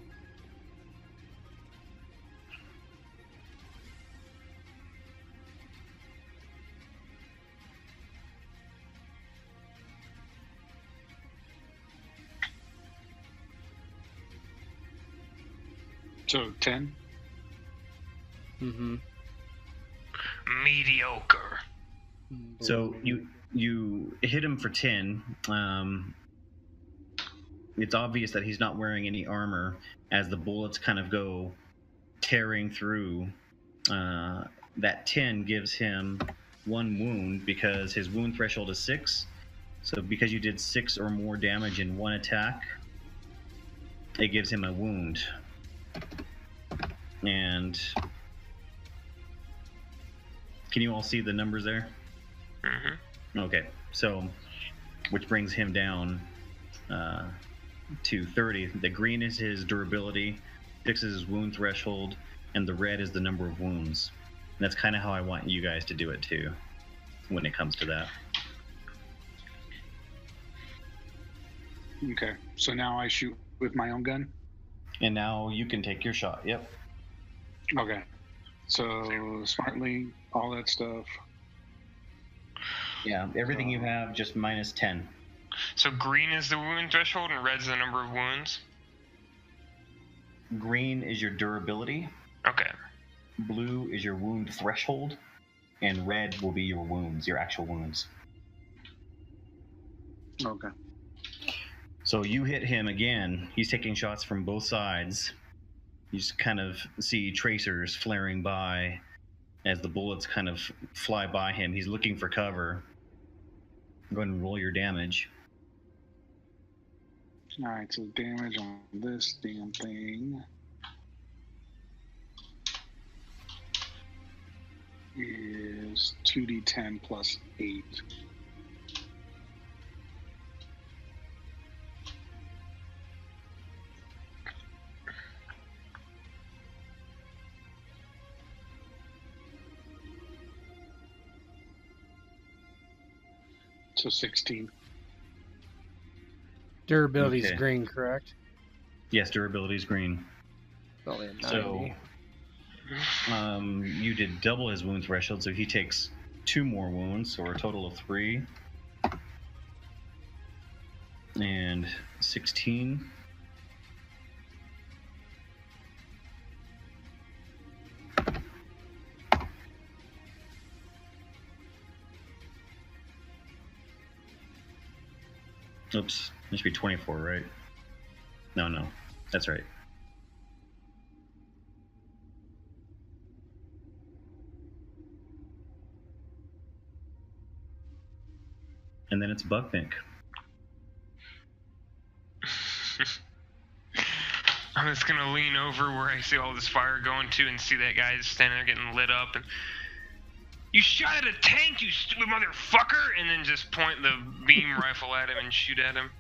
So 10. Mm-hmm. Mediocre. So you hit him for 10. It's obvious that he's not wearing any armor as the bullets kind of go tearing through. That 10 gives him 1 wound because his wound threshold is 6. So because you did 6 or more damage in one attack, it gives him a wound. And can you all see the numbers there? Mm-hmm. Okay, so which brings him down to 30. The green is his durability, 6 is his wound threshold, and the red is the number of wounds. And that's kind of how I want you guys to do it too, when it comes to that. Okay, so now I shoot with my own gun? And now you can take your shot, yep. Okay, so smartly, all that stuff. Yeah, everything you have, just minus 10. So green is the wound threshold and red's the number of wounds? Green is your durability. Okay. Blue is your wound threshold. And red will be your wounds, your actual wounds. Okay. So you hit him again. He's taking shots from both sides. You just kind of see tracers flaring by as the bullets kind of fly by him. He's looking for cover. Go ahead and roll your damage. Alright, so damage on this damn thing is 2d10 plus 8. So 16. Durability's Okay. green, correct? Yes, durability is green. Only a 90. So you did double his wound threshold, so he takes 2 more wounds, or a total of 3. And 16. Oops, it should be 24, right? No, that's right. And then it's Buckpink. I'm just gonna lean over where I see all this fire going to and see that guy standing there getting lit up and you shot at a tank, you stupid motherfucker! And then just point the beam rifle at him and shoot at him.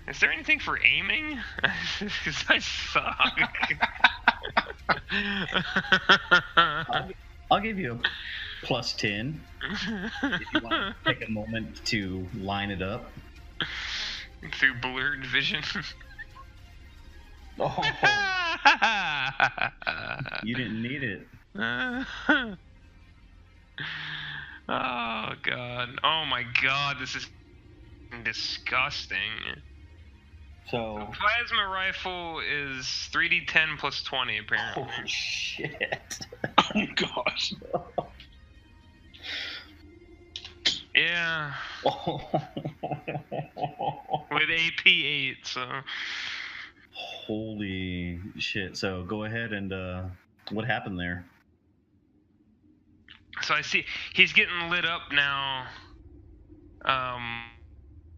Is there anything for aiming? Because I suck. I'll give you a +10 if you want to take a moment to line it up. Through blurred vision. Oh, you didn't need it. Oh god. Oh my god, this is disgusting. So Plasma rifle is 3d10 plus 20 apparently. oh shit. Oh gosh. Yeah. With AP 8, so Holy shit. So go ahead and what happened there? so I see he's getting lit up now.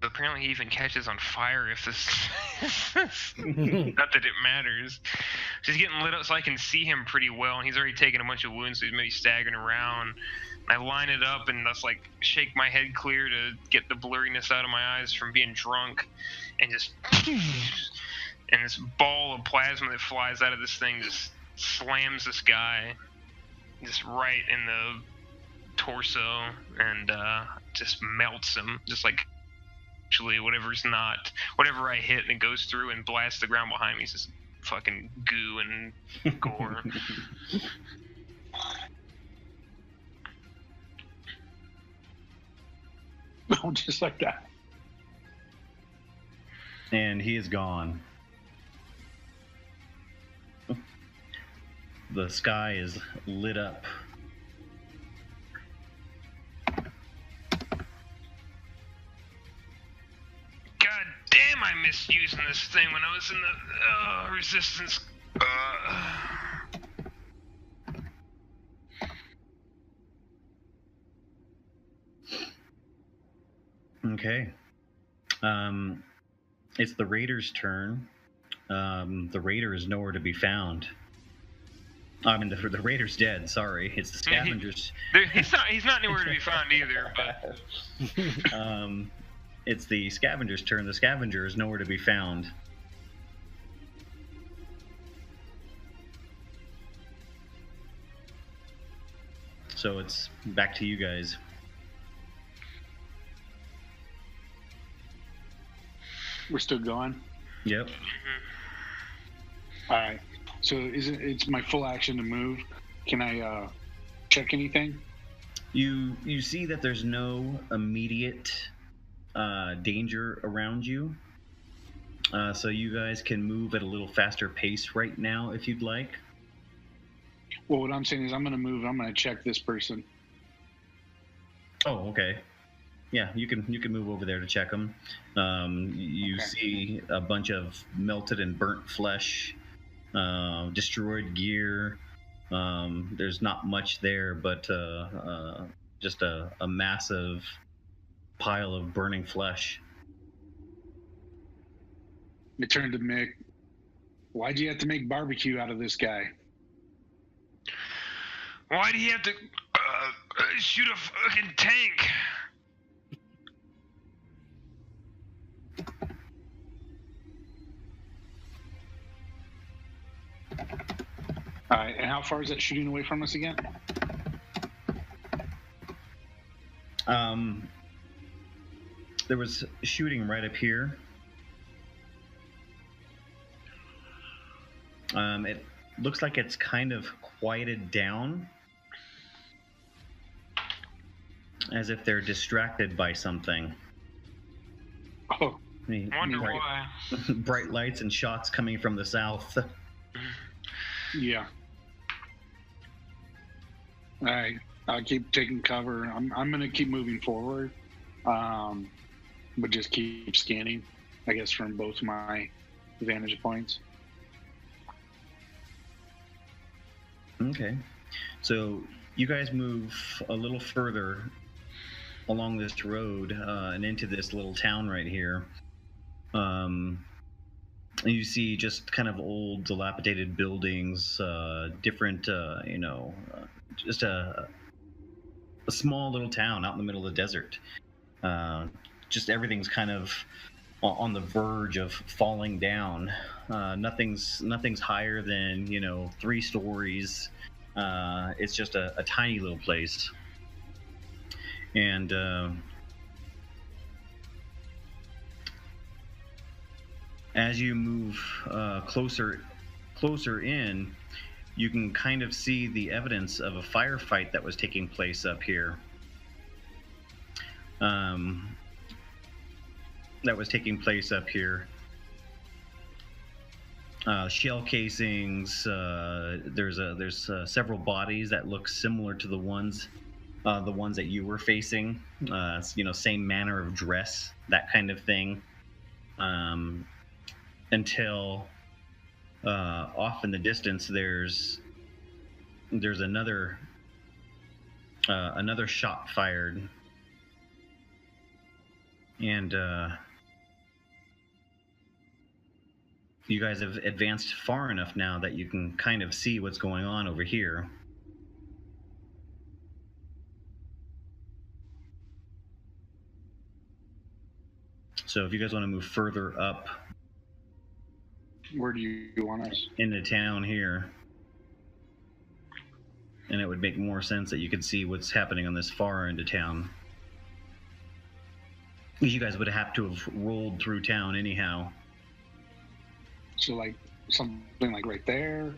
Apparently he even catches on fire if this not that it matters. He's getting lit up so I can see him pretty well, and he's already taken a bunch of wounds, so he's maybe staggering around. And I line it up and just like shake my head clear to get the blurriness out of my eyes from being drunk, and just and this ball of plasma that flies out of this thing just slams this guy just right in the torso and just melts him, just like actually whatever I hit and it goes through and blasts the ground behind me. It's just fucking goo and gore. Oh, just like that. And he is gone. The sky is lit up. God damn, I missed using this thing when I was in the resistance. Okay. It's the Raiders' turn. The Raider is nowhere to be found. I mean, the Raider's dead. Sorry, it's the Scavengers. He's not anywhere to be found either. But It's the Scavengers' turn. The Scavenger is nowhere to be found. So it's back to you guys. We're still going. Yep. All right. So it's my full action to move. Can I check anything? You see that there's no immediate danger around you. So you guys can move at a little faster pace right now if you'd like. Well, what I'm saying is I'm going to move. I'm going to check this person. Oh, okay. Yeah, you can move over there to check them. You Okay. see a bunch of melted and burnt flesh, destroyed gear. There's not much there, but just a massive pile of burning flesh. I turned to Mick. Why'd you have to make barbecue out of this guy? why do you have to shoot a fucking tank? All right. And how far is that shooting away from us again? There was shooting right up here. It looks like it's kind of quieted down, as if they're distracted by something. Oh, Wonder Bright- why. bright lights and shots coming from the south. yeah. All right. I'll keep taking cover. I'm going to keep moving forward, but just keep scanning, I guess, from both my vantage points. Okay. So you guys move a little further along this road and into this little town right here. And you see just kind of old, dilapidated buildings, different, just a small little town out in the middle of the desert. Just everything's kind of on the verge of falling down. Nothing's higher than 3 stories. It's just a tiny little place, and as you move closer in, you can kind of see the evidence of a firefight that was taking place up here. Shell casings. There's several bodies that look similar to the ones that you were facing. Same manner of dress, that kind of thing. Until off in the distance, there's another shot fired, and you guys have advanced far enough now that you can kind of see what's going on over here. So if you guys want to move further up, where do you want us? Into town here, and it would make more sense that you could see what's happening on this far end of town. You guys would have to have rolled through town anyhow. So like something like right there,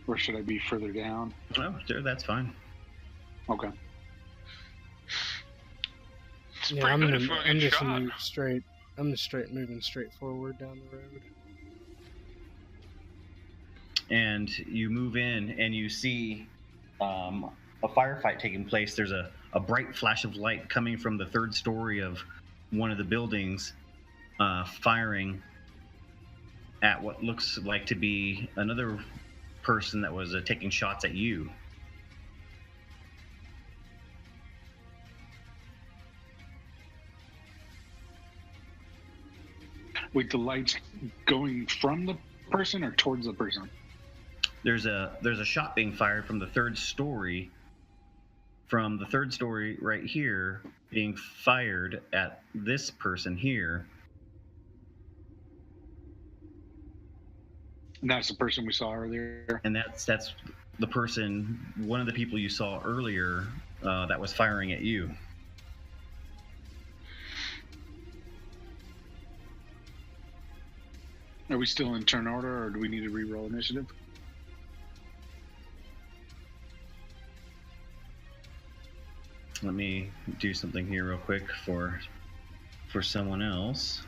or should I be further down? Oh, sure, that's fine. Okay. It's Yeah, pretty I'm good gonna. if we're I'm get just shot. moving straight forward down the road. And you move in, and you see a firefight taking place. There's a bright flash of light coming from the 3rd story of one of the buildings, firing at what looks like to be another person that was taking shots at you. Wait, the light's going from the person or towards the person? There's a shot being fired from the 3rd story. From the 3rd story right here, being fired at this person here. And that's the person we saw earlier. And that's the person, one of the people you saw earlier, that was firing at you. Are we still in turn order, or do we need to re-roll initiative? Let me do something here real quick for someone else.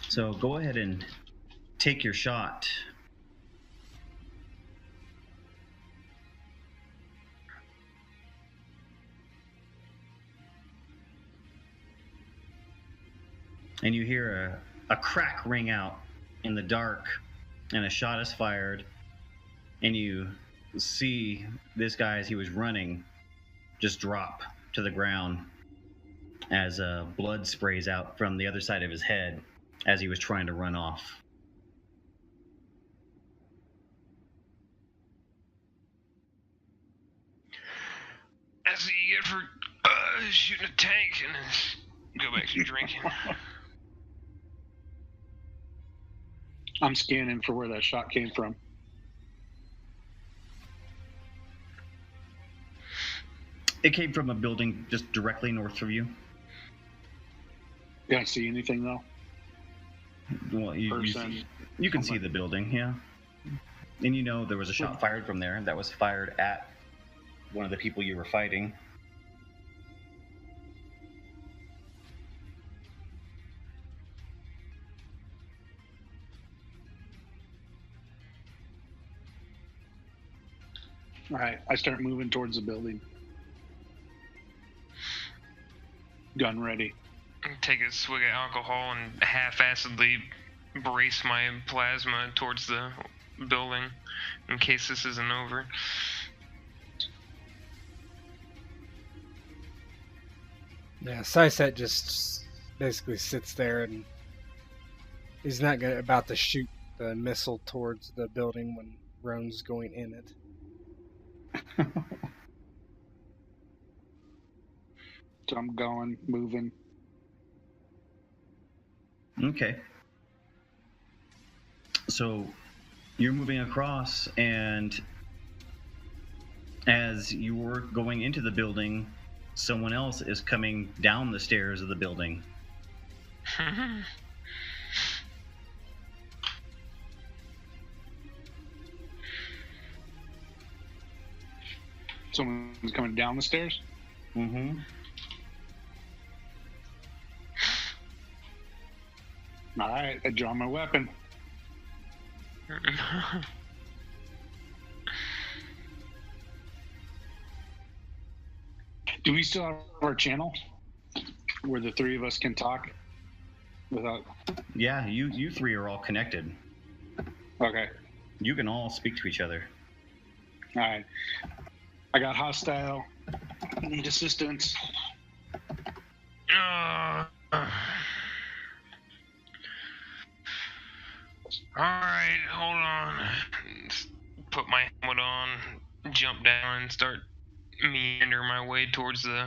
So go ahead and take your shot. And you hear a crack ring out in the dark, and a shot is fired, and you see this guy, as he was running, just drop to the ground as blood sprays out from the other side of his head as he was trying to run off. That's what you get for shooting a tank and then go back to drinking. I'm scanning for where that shot came from. It came from a building just directly north of you. Did I see anything though? Well, you can see the building, yeah. And you know there was a shot fired from there that was fired at one of the people you were fighting. All right, I start moving towards the building. Gun ready. Take a swig of alcohol and half-assedly brace my plasma towards the building in case this isn't over. Yeah, Syset just basically sits there and He's not about to shoot the missile towards the building when Roan's going in it. So I'm going, moving. Okay. So you're moving across, and as you're going into the building, someone else is coming down the stairs of the building. Someone's coming down the stairs? Mm-hmm. All right, I draw my weapon. Do we still have our channel where the three of us can talk without? Yeah, you three are all connected. Okay. You can all speak to each other. All right. I got hostile. I need assistance. Alright, hold on. Put my helmet on, jump down, and start meander my way towards the...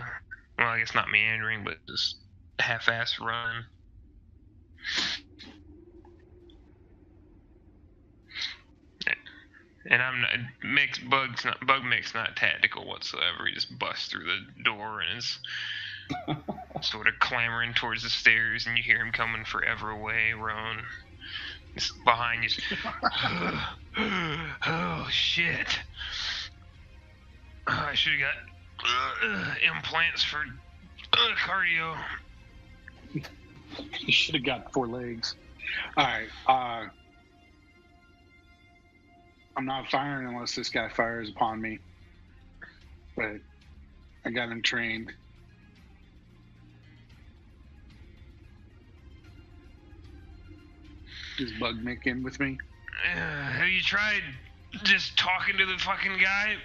Well, I guess not meandering, but just half-ass run. And I'm not... Bug Mix not tactical whatsoever. He just busts through the door and is sort of clambering towards the stairs, and you hear him coming forever away, Roan. Just behind you. Oh, shit. I should have got implants for cardio. You should have got 4 legs. All right. I'm not firing unless this guy fires upon me. But I got him trained. Is Bug Mick in with me? Have you tried just talking to the fucking guy?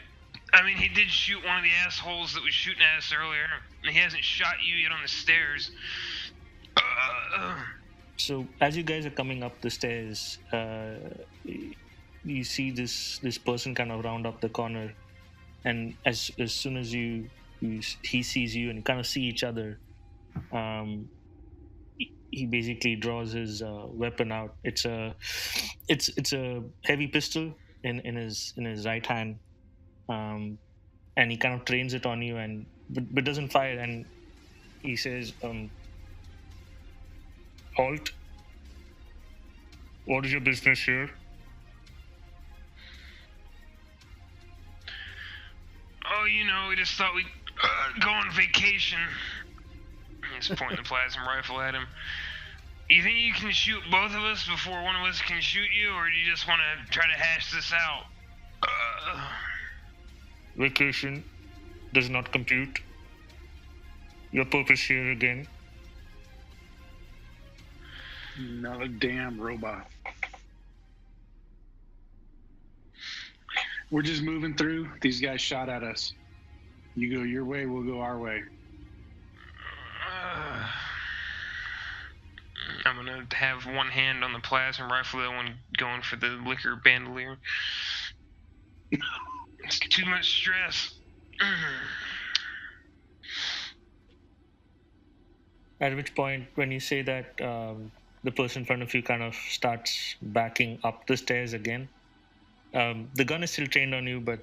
I mean, he did shoot one of the assholes that was shooting at us earlier. And he hasn't shot you yet on the stairs. So as you guys are coming up the stairs, you see this person kind of round up the corner, and as soon as he sees you and you kind of see each other, he basically draws his weapon out. It's a heavy pistol in his right hand, and he kind of trains it on you, but doesn't fire. And he says, "Halt! What is your business here?" Oh, we just thought we'd go on vacation. He's pointing the plasma rifle at him. You think you can shoot both of us before one of us can shoot you, or do you just want to try to hash this out? Vacation does not compute. Your purpose here again. Not a damn robot. We're just moving through. These guys shot at us. You go your way, we'll go our way. I'm gonna have one hand on the plasma rifle, the other one going for the liquor bandolier. It's too much stress. At which point, when you say that, the person in front of you kind of starts backing up the stairs again. The gun is still trained on you, but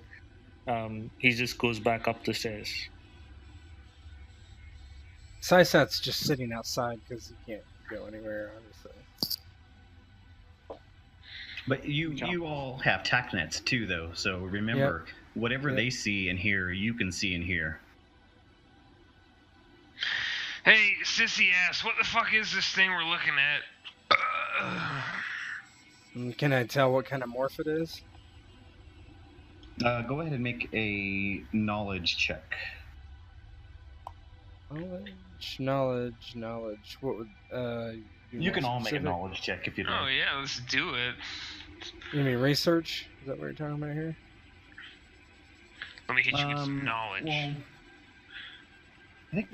he just goes back up the stairs. Sysat's just sitting outside because he can't go anywhere, obviously. But you all have tac nets too, though. So remember, whatever they see and hear, you can see and hear. Hey, sissy ass, what the fuck is this thing we're looking at? Can I tell what kind of morph it is? Go ahead and make a knowledge check. Knowledge. What would you can all make a knowledge check if you like. Oh yeah, let's do it. You mean research? Is that what you're talking about here? Let me hit you with some knowledge. Well, I think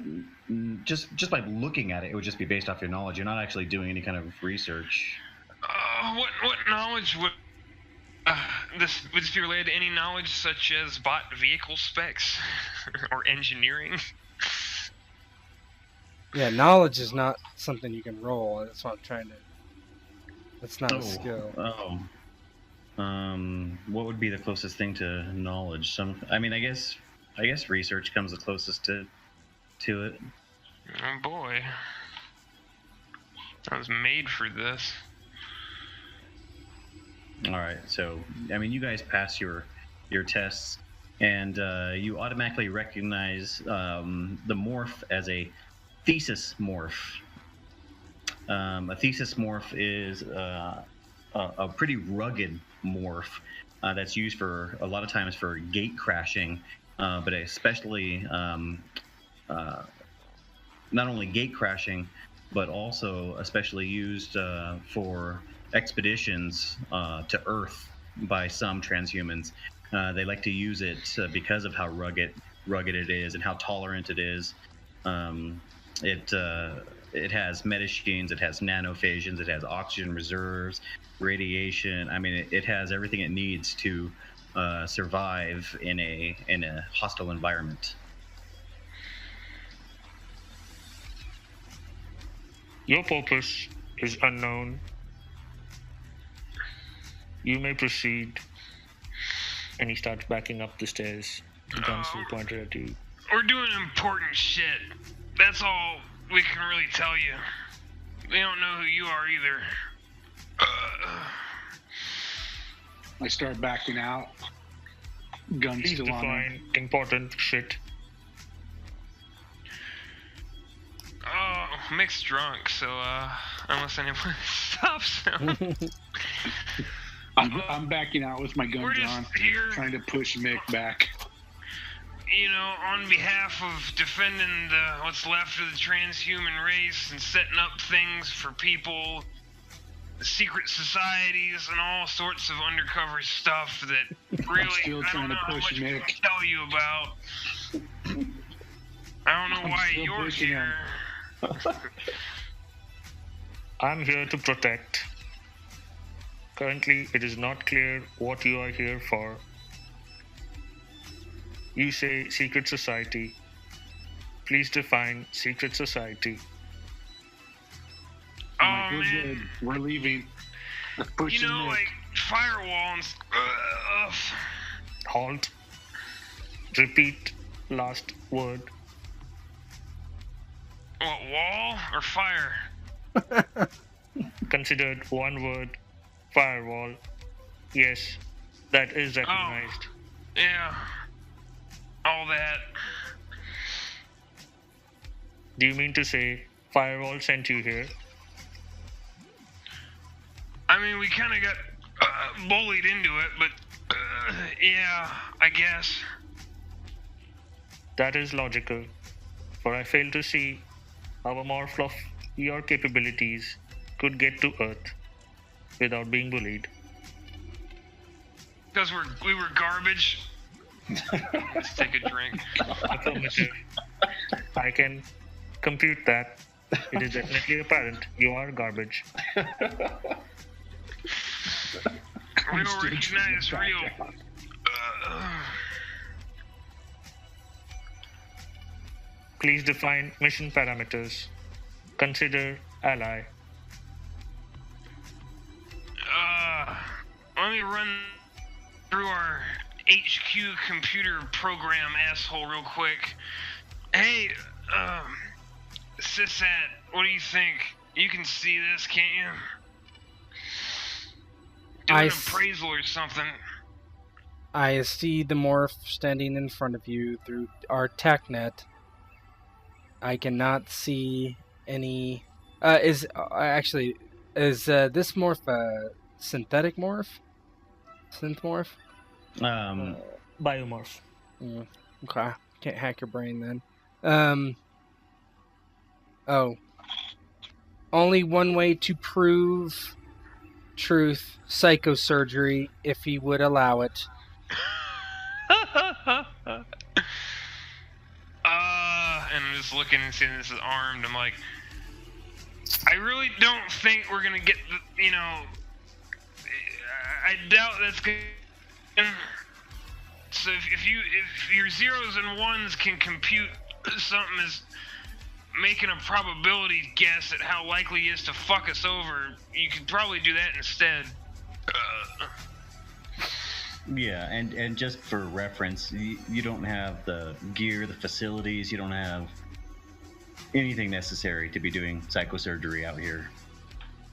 just by looking at it, it would just be based off your knowledge. You're not actually doing any kind of research. What knowledge would would this be related to any knowledge such as bot vehicle specs or engineering? Yeah, knowledge is not something you can roll. That's what I'm trying to. That's not a skill. What would be the closest thing to knowledge? I guess research comes the closest to it. Oh boy, I was made for this. All right, so you guys pass your tests, and you automatically recognize the morph as a thesis morph. A thesis morph is a pretty rugged morph that's used for a lot of times for gate crashing, but especially not only gate crashing, but also especially used for expeditions to Earth by some transhumans. They like to use it because of how rugged it is and how tolerant it is. It has metachines, it has nanophasions, it has oxygen reserves, radiation. It has everything it needs to survive in a hostile environment. Your purpose is unknown. You may proceed. And he starts backing up the stairs. The gun still pointed at you. We're doing important shit. That's all we can really tell you. We don't know who you are either. I start backing out. Gun Please still on him. define important shit. Oh, Mick's drunk, so unless anyone stops him. I'm backing out with my gun We're drawn, just here, trying to push Mick back. On behalf of defending what's left of the transhuman race and setting up things for people, secret societies, and all sorts of undercover stuff that really still I trying don't to know how push much we Mick. can tell you about. I don't know I'm why still you're pushing here. I'm here to protect. Currently, it is not clear what you are here for. You say secret society. Please define secret society. I'm like, Oh we're man, good. We're leaving. Let's push Mick. like Firewall and Halt. Repeat last word. what, wall or fire? Considered one word. Firewall. Yes, that is recognized. Yeah. All that. Do you mean to say Firewall sent you here? We kind of got bullied into it, but yeah, I guess. That is logical, for I fail to see how a morph of your capabilities could get to Earth without being bullied. Because we were garbage. Let's take a drink. Affirmative. I can compute that. It is definitely apparent you are garbage. We don't recognize real. Please define mission parameters. Consider ally. Let me run through our HQ computer program asshole real quick. Hey, Sisat, what do you think? You can see this, can't you? Do an appraisal or something. I see the morph standing in front of you through our TechNet. I cannot see any. Is this morph a synthetic morph? Synth morph? Biomorph. Okay. Can't hack your brain then. Only one way to prove truth: psychosurgery, if he would allow it. And I'm just looking and seeing this is armed. I'm like, I really don't think we're gonna get I doubt that's good. So if your zeros and ones can compute something as making a probability guess at how likely he is to fuck us over, you could probably do that instead. Yeah, and just for reference, you don't have the gear, the facilities, you don't have anything necessary to be doing psychosurgery out here.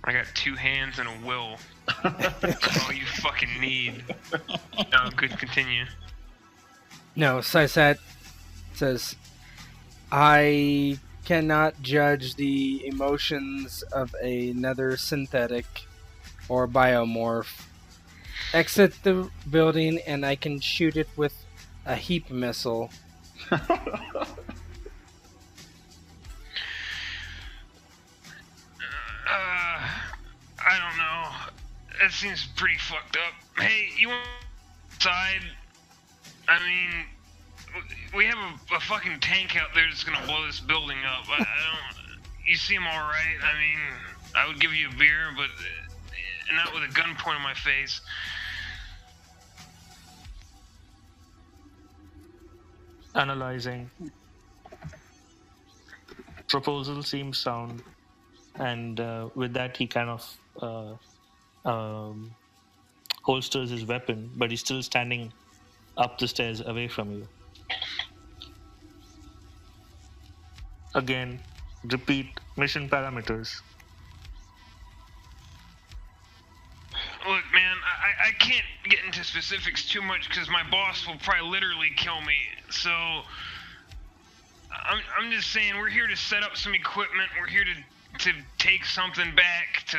I got 2 hands and a will. That's all you fucking need. No, good, continue. No, Sysat says, I cannot judge the emotions of another synthetic or biomorph. Exit the building and I can shoot it with a heap missile. I don't know. That seems pretty fucked up. Hey, you want outside? I mean, we have a fucking tank out there that's gonna blow this building up. I don't. You seem all right. I mean, I would give you a beer, but not with a gun pointed in my face. Analyzing. Proposal seems sound, and with that he kind of holsters his weapon, but he's still standing up the stairs away from you. Again, repeat mission parameters. Look, man, I can't get into specifics too much because my boss will probably literally kill me. So I'm just saying we're here to set up some equipment. We're here to take something back, to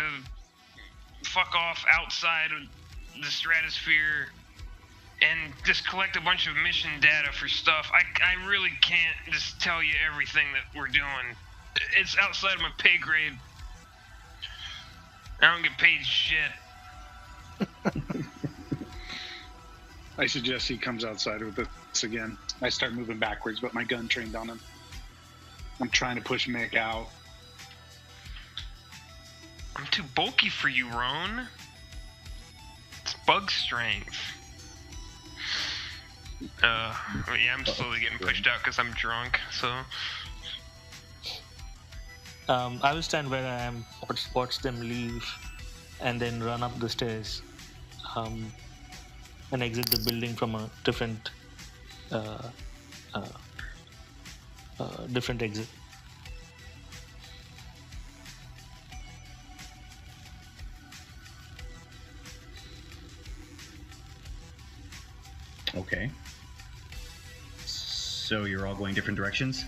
fuck off outside of the stratosphere and just collect a bunch of mission data for stuff. I really can't just tell you everything that we're doing. It's outside of my pay grade. I don't get paid shit. I suggest he comes outside with us again. I start moving backwards, but my gun trained on him. I'm trying to push Mick out. I'm too bulky for you, Roan. It's bug strength. Yeah, I'm slowly getting pushed out because I'm drunk, so... I will stand where I am, watch them leave, and then run up the stairs, and exit the building from a different exit. Okay. So you're all going different directions?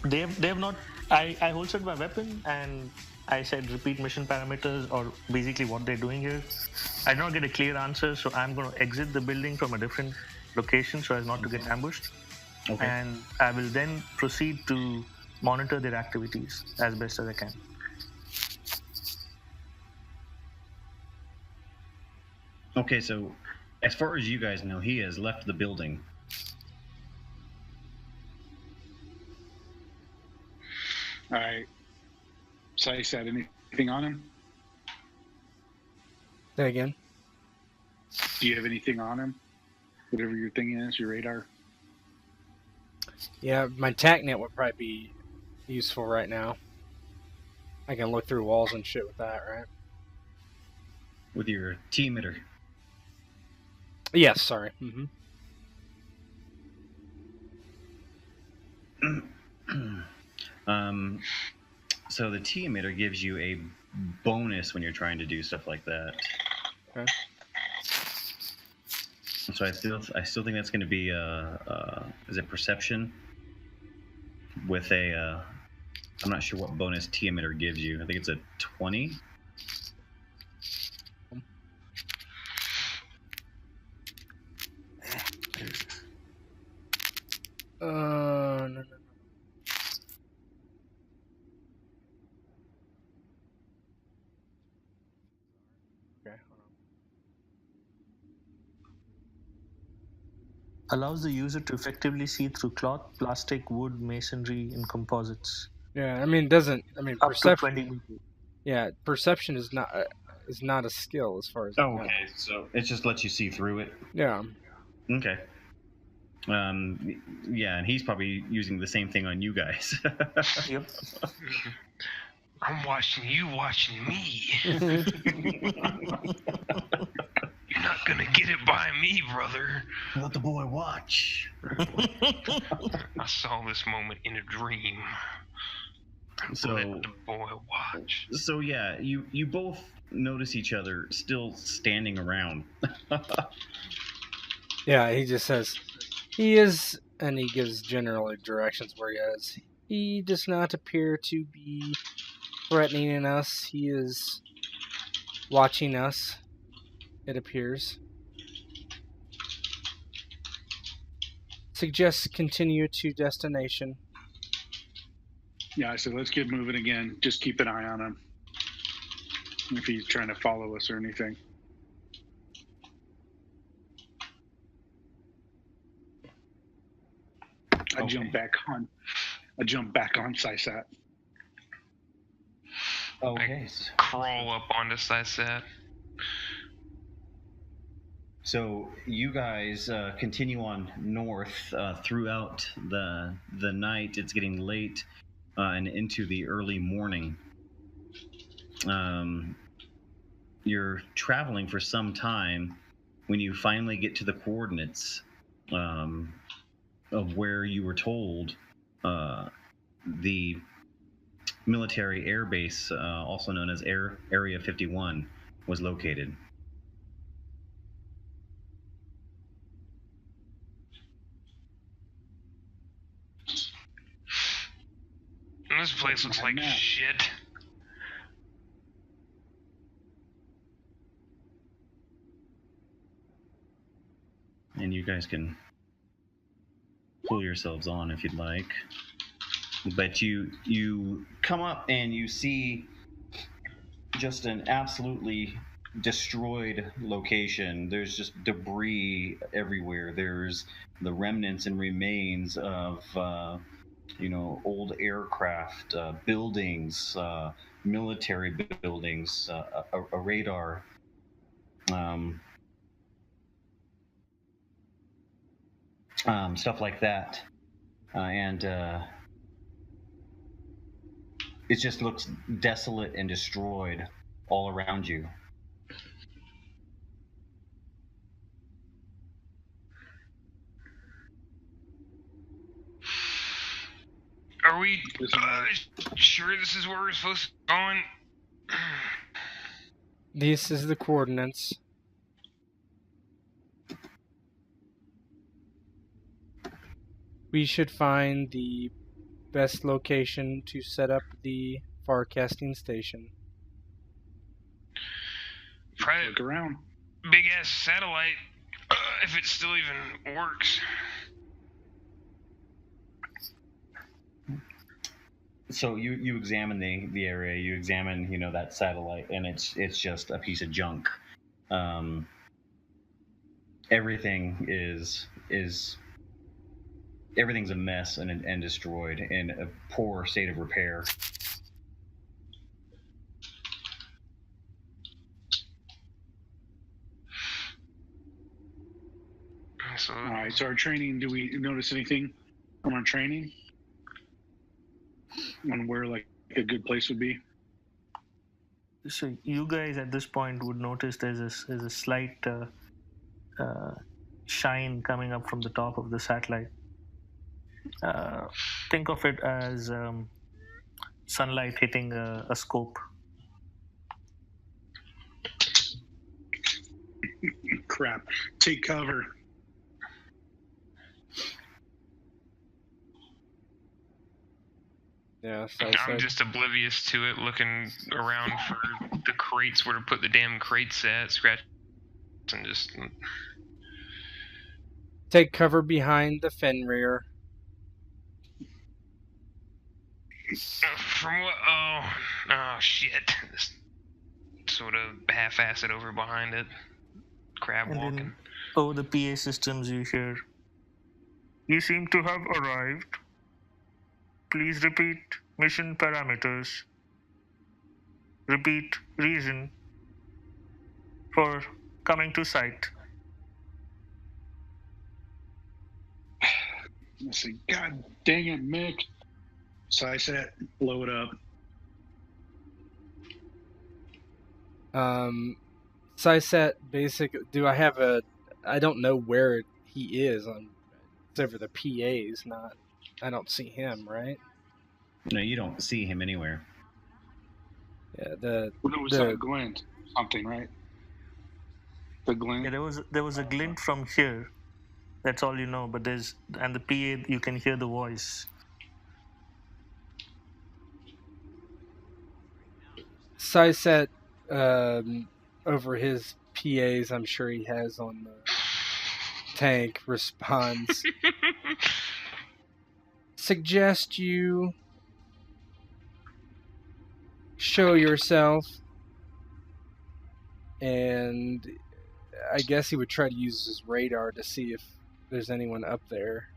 They have not. I holstered my weapon and I said repeat mission parameters, or basically what they're doing here. I did not get a clear answer, so I'm going to exit the building from a different location so as not to get ambushed. Okay. And I will then proceed to monitor their activities as best as I can. Okay, so as far as you guys know, he has left the building. All right. So I said, anything on him? Say again. Do you have anything on him? Whatever your thing is, your radar? Yeah, my TACnet would probably be useful right now. I can look through walls and shit with that, right? With your T-emitter. Yes, sorry. So the T-emitter gives you a bonus when you're trying to do stuff like that. Okay. So I still think that's going to be is it perception with a I'm not sure what bonus T-emitter gives you. I think it's a 20. No. Okay, hold on. Allows the user to effectively see through cloth, plastic, wood, masonry, and composites. Yeah, I mean, doesn't. I mean, Up to perception. 20 meters. Yeah, perception is not a skill as far as I know. Okay, so it just lets you see through it. Yeah. Okay. Yeah, and he's probably using the same thing on you guys. Yep. I'm watching you watching me. You're not gonna get it by me, brother. Let the boy watch. I saw this moment in a dream. So, Let the boy watch. so yeah, you both notice each other still standing around. Yeah, he just says, he is, and he gives general directions where he is. He does not appear to be threatening us. He is watching us, it appears. Suggests continue to destination. Yeah, I said let's get moving again. Just keep an eye on him if he's trying to follow us or anything. I jump back on Sysat. Okay. Crawl up onto Sysat. So you guys continue on north throughout the night. It's getting late and into the early morning. You're traveling for some time when you finally get to the coordinates of where you were told the military air base, also known as Area 51, was located. This place looks like shit. And you guys can pull yourselves on if you'd like. But you come up and you see just an absolutely destroyed location. There's just debris everywhere. There's the remnants and remains of old aircraft, buildings, military buildings, a radar. Stuff like that, and it just looks desolate and destroyed all around you. Are we sure this is where we're supposed to be going? This is the coordinates. We should find the best location to set up the farcasting station. Probably Look around. big ass satellite, if it still even works. So you examine the area. You examine that satellite, and it's just a piece of junk. Everything everything's a mess and destroyed in a poor state of repair. So, All right. So our training. Do we notice anything on our training on where like a good place would be? So you guys at this point would notice there's a slight shine coming up from the top of the satellite. Think of it as sunlight hitting a scope. Crap. Take cover. Yeah, so I'm just oblivious to it, looking around for the crates where to put the damn crates at, scratch, and just take cover behind the Fenrir. from what? Oh shit! Just sort of half-ass it over behind it, crab And walking. then over the PA systems you hear, "You seem to have arrived. Please repeat mission parameters." repeat reason for coming to site. Let's see. God dang it, Mick. So I said, blow it up. Syset basic. Do I have a? I don't know where he is on. It's over the PA's. Not. I don't see him. Right. No, you don't see him anywhere. Yeah. Well, it was a glint, something, right? The glint. Yeah, there was a glint from here. That's all you know. But and the PA, you can hear the voice. Syset, over his PA's, I'm sure he has on the tank, responds. Suggest you show yourself, and I guess he would try to use his radar to see if there's anyone up there.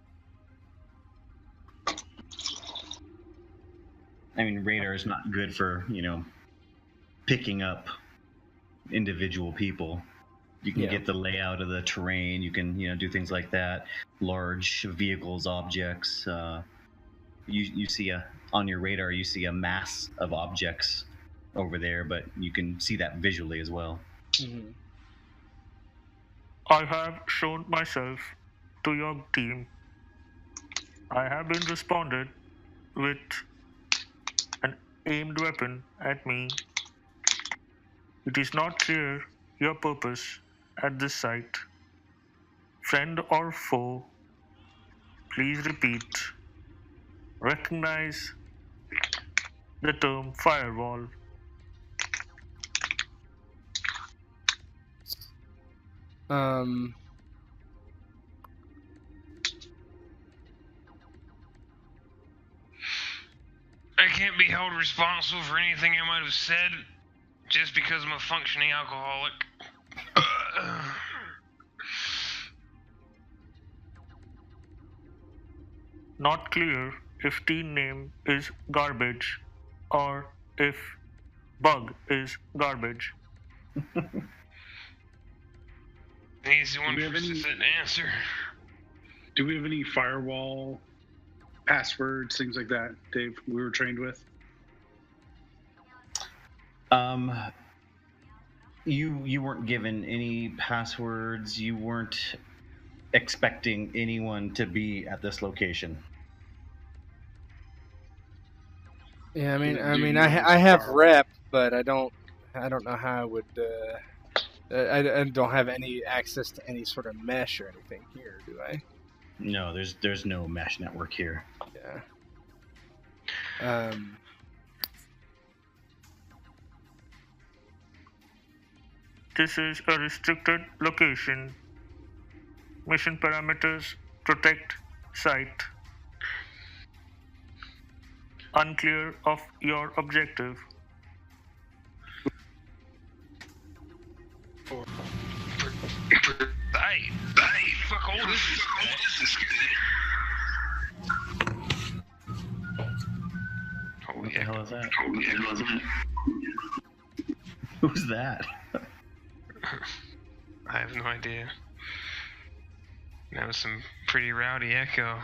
I mean, radar is not good for, picking up individual people. You can get the layout of the terrain. You can, do things like that. Large vehicles, objects. You see on your radar, you see a mass of objects over there, but you can see that visually as well. Mm-hmm. I have shown myself to your team. I have been responded with an aimed weapon at me. It is not clear your purpose at this site. Friend or foe, please repeat. Recognize the term Firewall. I can't be held responsible for anything I might have said just because I'm a functioning alcoholic. Not clear if team name is garbage or if bug is garbage. Easy one Do we have for any- to answer. Do we have any firewall passwords, things like that, Dave, we were trained with? You weren't given any passwords. You weren't expecting anyone to be at this location. Yeah, Do I you I use have Firewall? rep, but I don't know how I would. I don't have any access to any sort of mesh or anything here, do I? No, there's no mesh network here. Yeah. This is a restricted location. Mission parameters: protect site. Unclear of your objective. Hey, fuck all this is Holy What the heck. hell is that? Who's that? I have no idea. That was some pretty rowdy echo.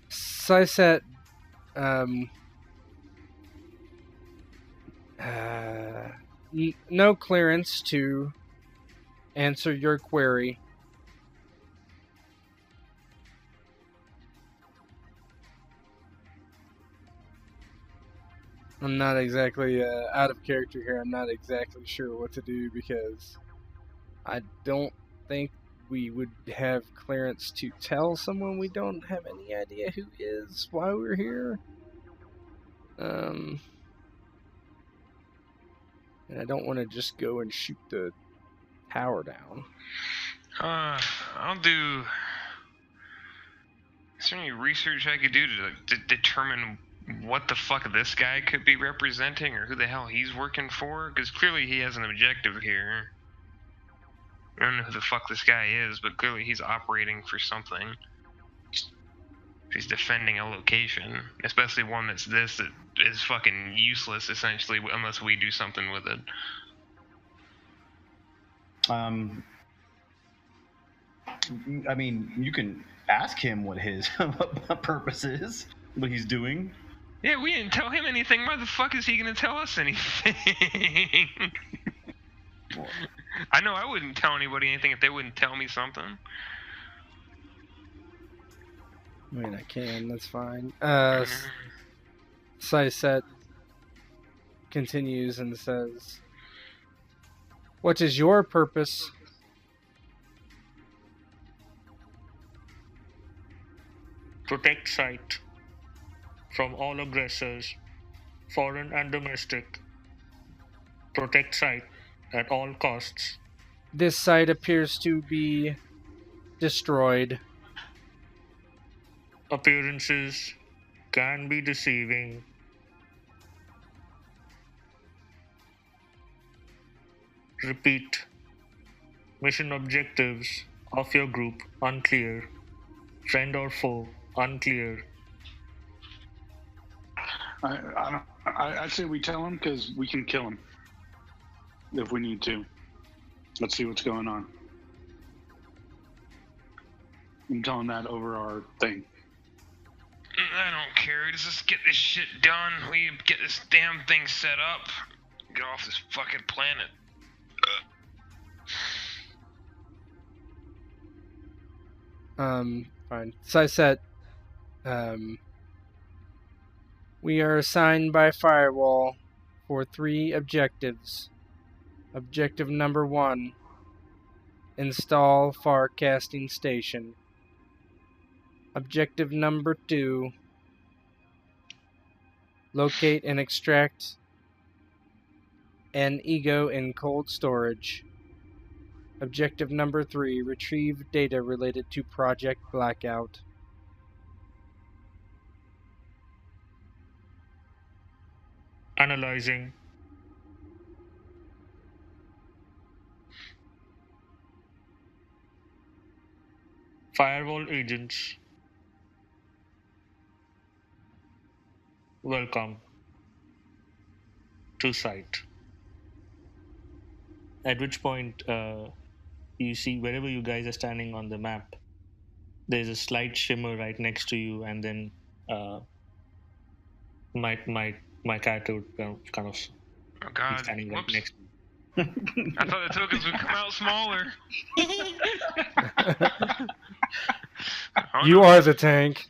Syset, no clearance to answer your query. I'm not exactly out of character here. I'm not exactly sure what to do because I don't think we would have clearance to tell someone we don't have any idea who is why we're here. And I don't want to just go and shoot the tower down. I'll do. Is there any research I could do to determine what the fuck this guy could be representing or who the hell he's working for? Because clearly he has an objective here. I don't know who the fuck this guy is, but clearly he's operating for something. he's defending a location, especially one that is fucking useless essentially unless we do something with it. I mean, you can ask him what his purpose is, what he's doing. Yeah, we didn't tell him anything. Why the fuck is he gonna tell us anything? I know I wouldn't tell anybody anything if they wouldn't tell me something. I mean, I can. That's fine. Syset continues and says, "What is your purpose?" Protect site from all aggressors, foreign and domestic. Protect site at all costs. This site appears to be destroyed. Appearances can be deceiving. Repeat. Mission objectives of your group unclear. Friend or foe unclear. I say we tell him because we can kill him if we need to. Let's see what's going on. I'm telling that over our thing. I don't care. Let's just get this shit done. We get this damn thing set up. Get off this fucking planet. Fine. Syset, we are assigned by Firewall for 3 objectives. Objective number 1, install farcasting station. Objective number 2, locate and extract an ego in cold storage. Objective number 3, retrieve data related to Project Blackout. Analyzing. Firewall agents. Welcome to site. At which point, you see wherever you guys are standing on the map, there's a slight shimmer right next to you, and then my character would kind of Oh god. be standing right Whoops. next to me. I thought the tokens would come out smaller. You are the tank.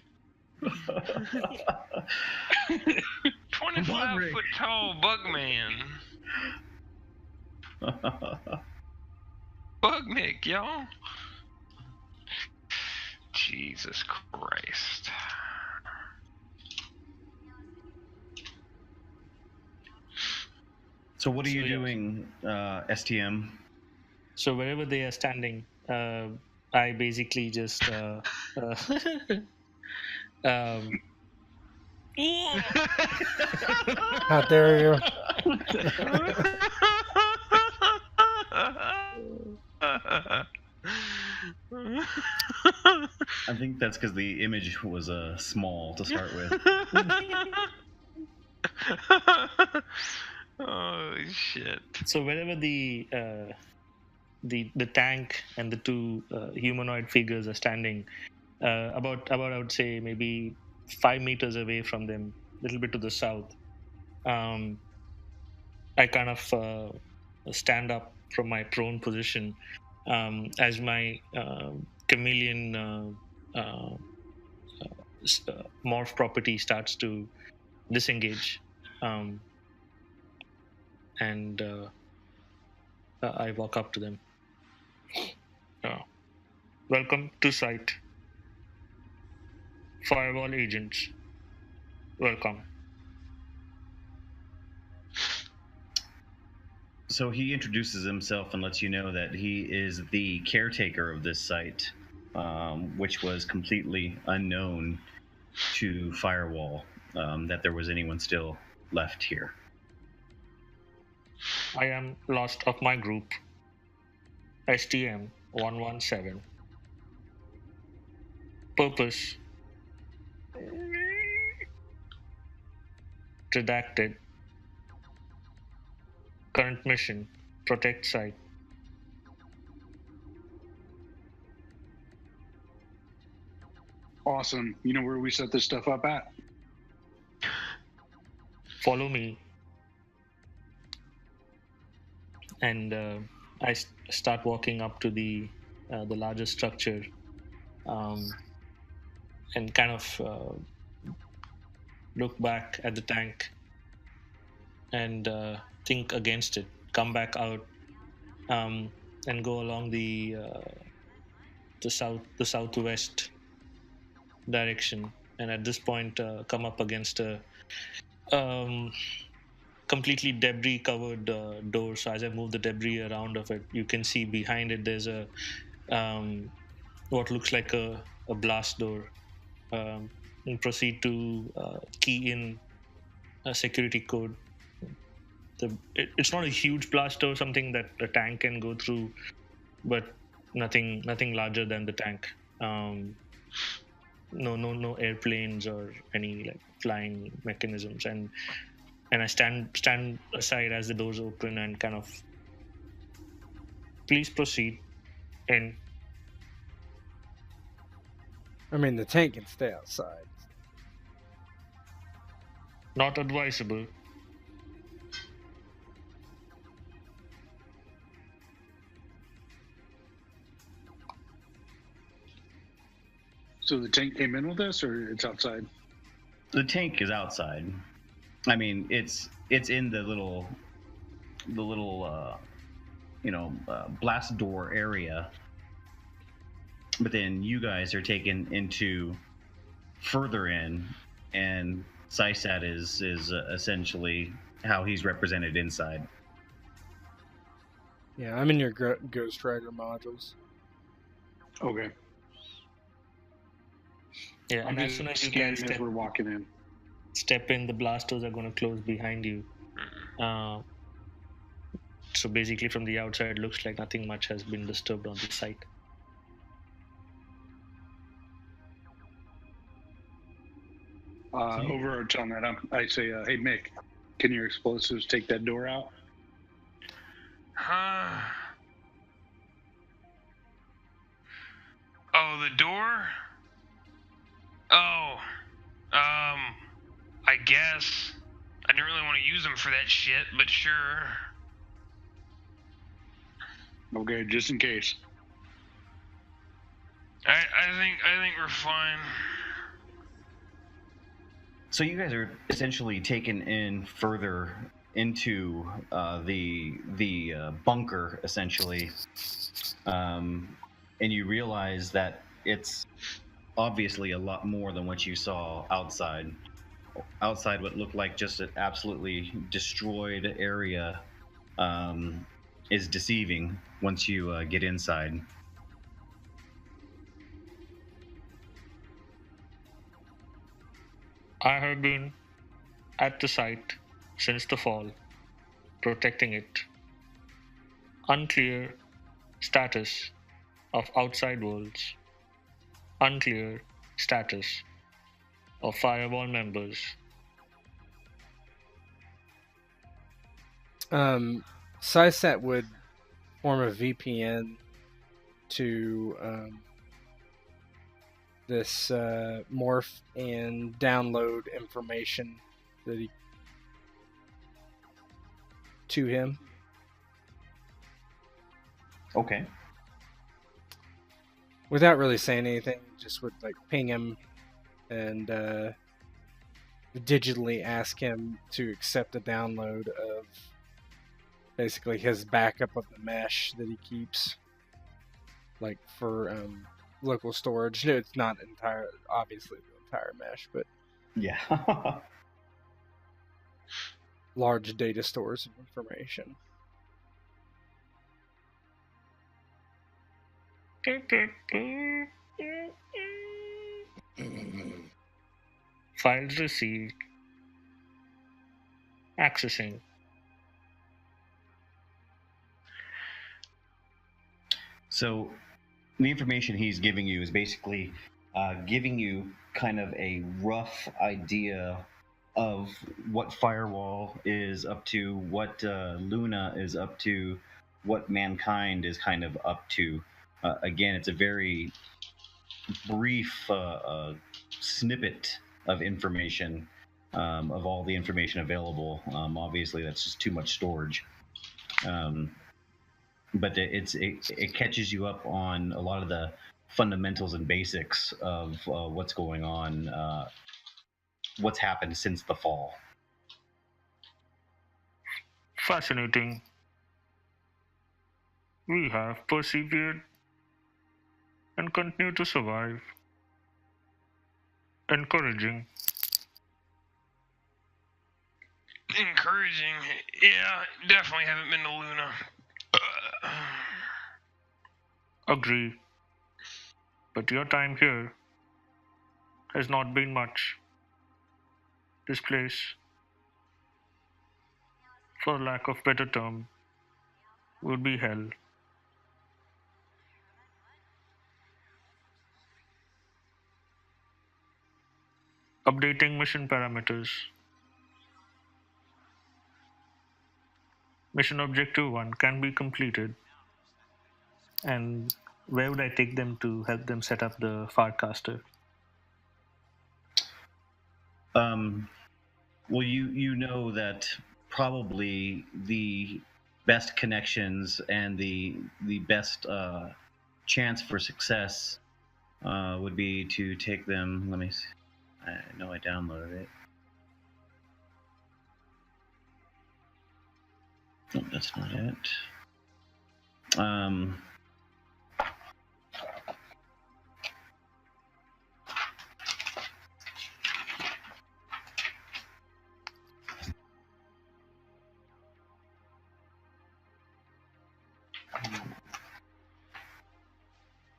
25 foot tall bug man. Bugnik, y'all. Jesus Christ. So what are you doing, STM? So wherever they are standing, I basically just How dare you? I think that's because the image was small to start with. Oh shit! So wherever the tank and the 2 humanoid figures are standing, about I would say maybe 5 meters away from them, a little bit to the south, I kind of stand up from my prone position as my chameleon morph property starts to disengage. And I walk up to them. Welcome to site. Firewall agents. Welcome. So he introduces himself and lets you know that he is the caretaker of this site, which was completely unknown to Firewall, that there was anyone still left here. I am lost of my group. STM 117. Purpose: Redacted. Current mission: protect site. Awesome. You know where we set this stuff up at? Follow me. And I start walking up to the larger structure, and kind of look back at the tank and think against it. Come back out, and go along the southwest direction. And at this point, come up against a completely debris covered door. So as I move the debris around of it, you can see behind it there's a what looks like a blast door, and proceed to key in a security code. It's not a huge blast door, something that a tank can go through, but nothing larger than the tank. No airplanes or any like flying mechanisms. And I stand aside as the doors open and kind of, please proceed in. I mean, the tank can stay outside. Not advisable. So the tank came in with us, or it's outside? The tank is outside. I mean, it's in the little blast door area. But then you guys are taken into further in, and Cysat is essentially how he's represented inside. Yeah, I'm in your Ghost Rider modules. Okay. Yeah, I'm and as just soon as you scanning guys as we're walking in. step in, the blast doors are going to close behind you. So basically, from the outside, it looks like nothing much has been disturbed on the site. Overarch on that, I say, hey Mick, can your explosives take that door out? Oh, the door? Oh, I guess. I didn't really want to use them for that shit, but sure. Okay, just in case. I think we're fine. So you guys are essentially taken in further into the bunker, essentially, and you realize that it's obviously a lot more than what you saw outside. Outside, what looked like just an absolutely destroyed area is deceiving once you get inside. I have been at the site since the fall, protecting it. Unclear status of outside worlds. Unclear status of Firewall members. Cysat would form a VPN to this morph and download information that to him. Okay. Without really saying anything, just would like ping him and digitally ask him to accept a download of basically his backup of the mesh that he keeps, like for local storage. No, it's not obviously the entire mesh, but Yeah. large data stores of information. Files received. Accessing. So the information he's giving you is basically giving you kind of a rough idea of what Firewall is up to, what Luna is up to, what mankind is kind of up to. Again, it's a very brief snippet of information, of all the information available. Obviously, that's just too much storage. But it catches you up on a lot of the fundamentals and basics of what's going on, what's happened since the fall. Fascinating. We have persevered and continue to survive. Encouraging. Encouraging. Yeah, definitely haven't been to Luna. Agree. But your time here has not been much. This place, for lack of better term, would be hell. Updating mission parameters. Mission objective 1 can be completed. And where would I take them to help them set up the farcaster? Well, you know that probably the best connections and the best chance for success would be to take them. Let me see. I know I downloaded it. No, that's not it.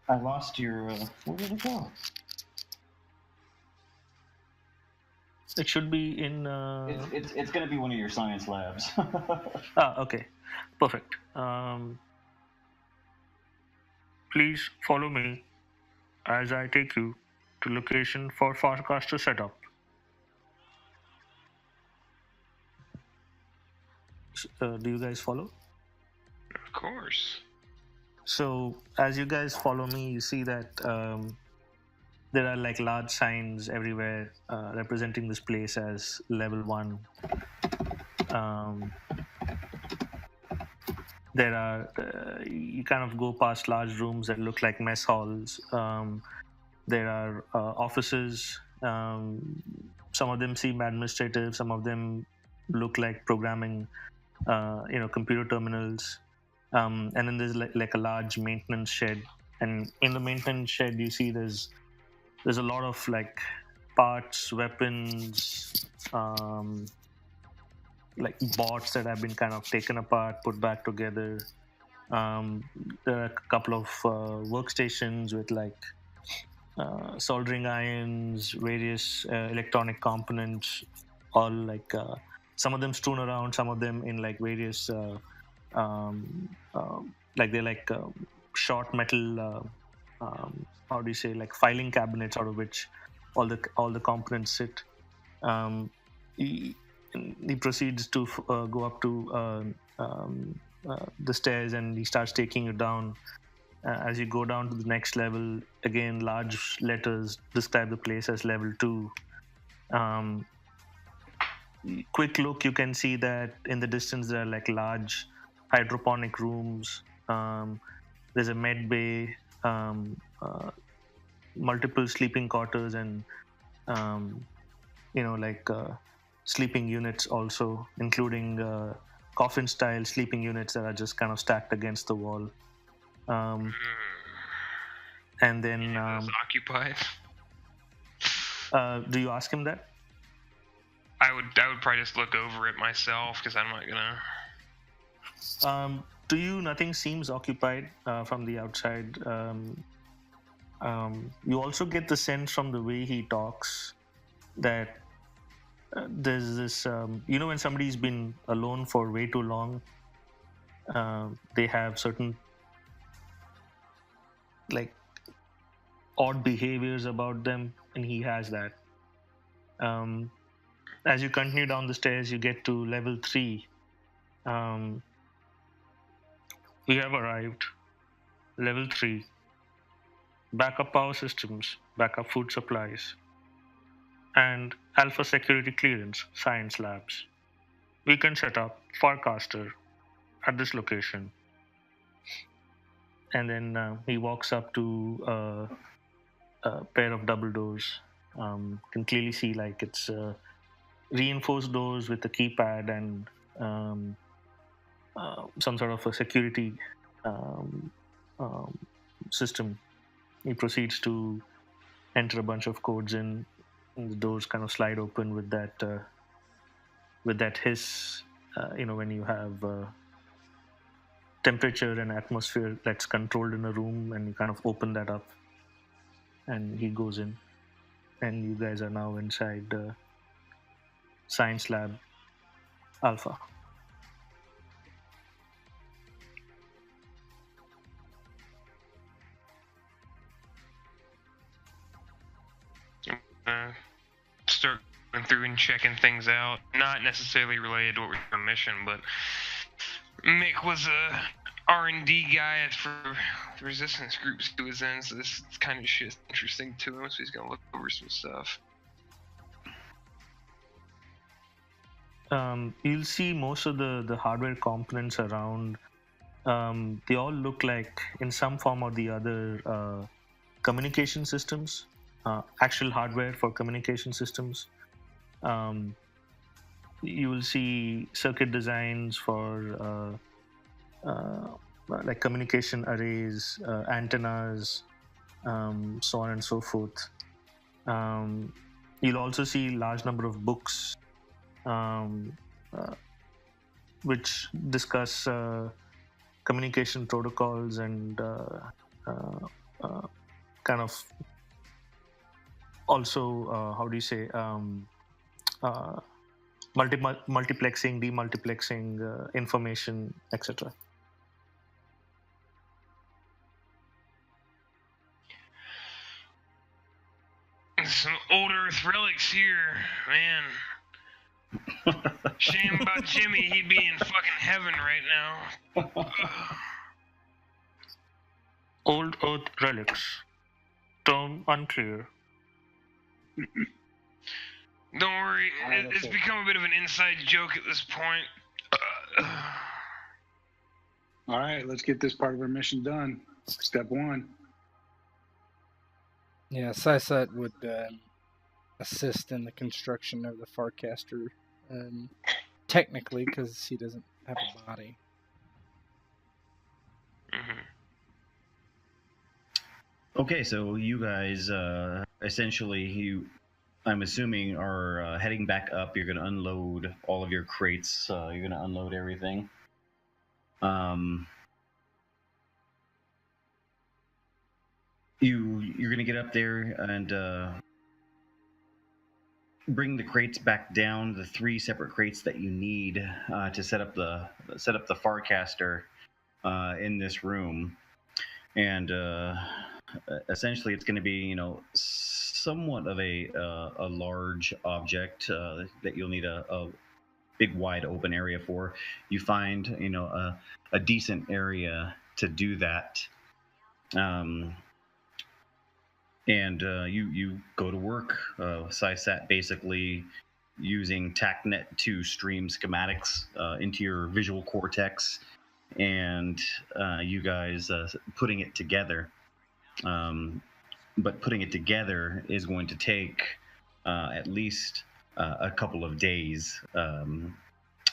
I lost your. Where did it go? It should be in. It's going to be one of your science labs. Okay, perfect. Please follow me as I take you to location for farcaster setup. Do you guys follow? Of course. So as you guys follow me, you see that there are like large signs everywhere representing this place as level 1. There are you kind of go past large rooms that look like mess halls. There are offices. Some of them seem administrative. Some of them look like programming, computer terminals. And then there's like a large maintenance shed. And in the maintenance shed, you see there's a lot of like parts, weapons, like bots that have been kind of taken apart, put back together. There are a couple of workstations with like soldering irons, various electronic components, all like some of them strewn around, some of them in like various like they're like short metal how do you say, like filing cabinets out of which all the components sit. He proceeds to go up to the stairs, and he starts taking you down. As you go down to the next level, again large letters describe the place as level 2. Quick look, you can see that in the distance there are like large hydroponic rooms. There's a med bay, multiple sleeping quarters, and sleeping units also, including coffin style sleeping units that are just kind of stacked against the wall. And then those occupied. Do you ask him that? I would probably just look over it myself, because I'm not gonna. To you, nothing seems occupied from the outside. You also get the sense from the way he talks that there's this, when somebody's been alone for way too long, they have certain like odd behaviors about them. and he has that. As you continue down the stairs, you get to level 3. We have arrived. Level 3. Backup power systems, backup food supplies, and alpha security clearance science labs. We can set up Farcaster at this location. And then he walks up to a pair of double doors. Can clearly see like it's reinforced doors with a keypad and some sort of a security system. He proceeds to enter a bunch of codes in, and the doors kind of slide open with that hiss. When you have temperature and atmosphere that's controlled in a room, and you kind of open that up, and he goes in, and you guys are now inside Science Lab Alpha. Start going through and checking things out. Not necessarily related to what we're doing mission, but Mick was a R&D guy for the resistance groups he was in, so this kind of shit's interesting to him, so he's gonna look over some stuff. You'll see most of the hardware components around. They all look like, in some form or the other, communication systems. Actual hardware for communication systems. You will see circuit designs for like communication arrays, antennas, so on and so forth. You'll also see large number of books which discuss communication protocols and kind of also how do you say multiplexing, demultiplexing information, etc. Some old Earth relics here, man. Shame about Jimmy, he'd be in fucking heaven right now. Old Earth relics. Term unclear. Don't worry, it's become a bit of an inside joke at this point. All right, let's get this part of our mission done. Step 1. Yeah, Sysat would assist in the construction of the Farcaster, technically, because he doesn't have a body. Mm-hmm. Okay, so you guys essentially, I'm assuming, are heading back up. You're going to unload all of your crates. You're going to unload everything. You're going to get up there and bring the crates back down. The 3 separate crates that you need to set up the Farcaster in this room, and essentially it's going to be somewhat of a large object that you'll need a big wide open area for. You find a decent area to do that, and you go to work. Sysat basically using TACnet to stream schematics into your visual cortex, and you guys putting it together. But putting it together is going to take at least a couple of days of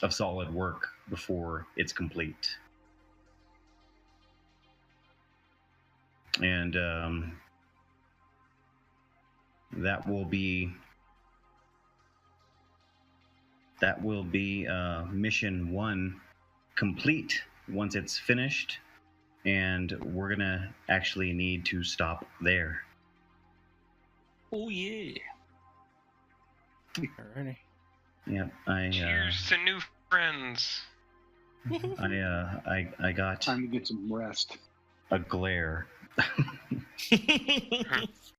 solid work before it's complete. And that will be mission 1 complete once it's finished, and we're gonna actually need to stop there. Oh yeah. Alrighty. Yeah, Cheers to new friends. I got Time to get some rest. a glare.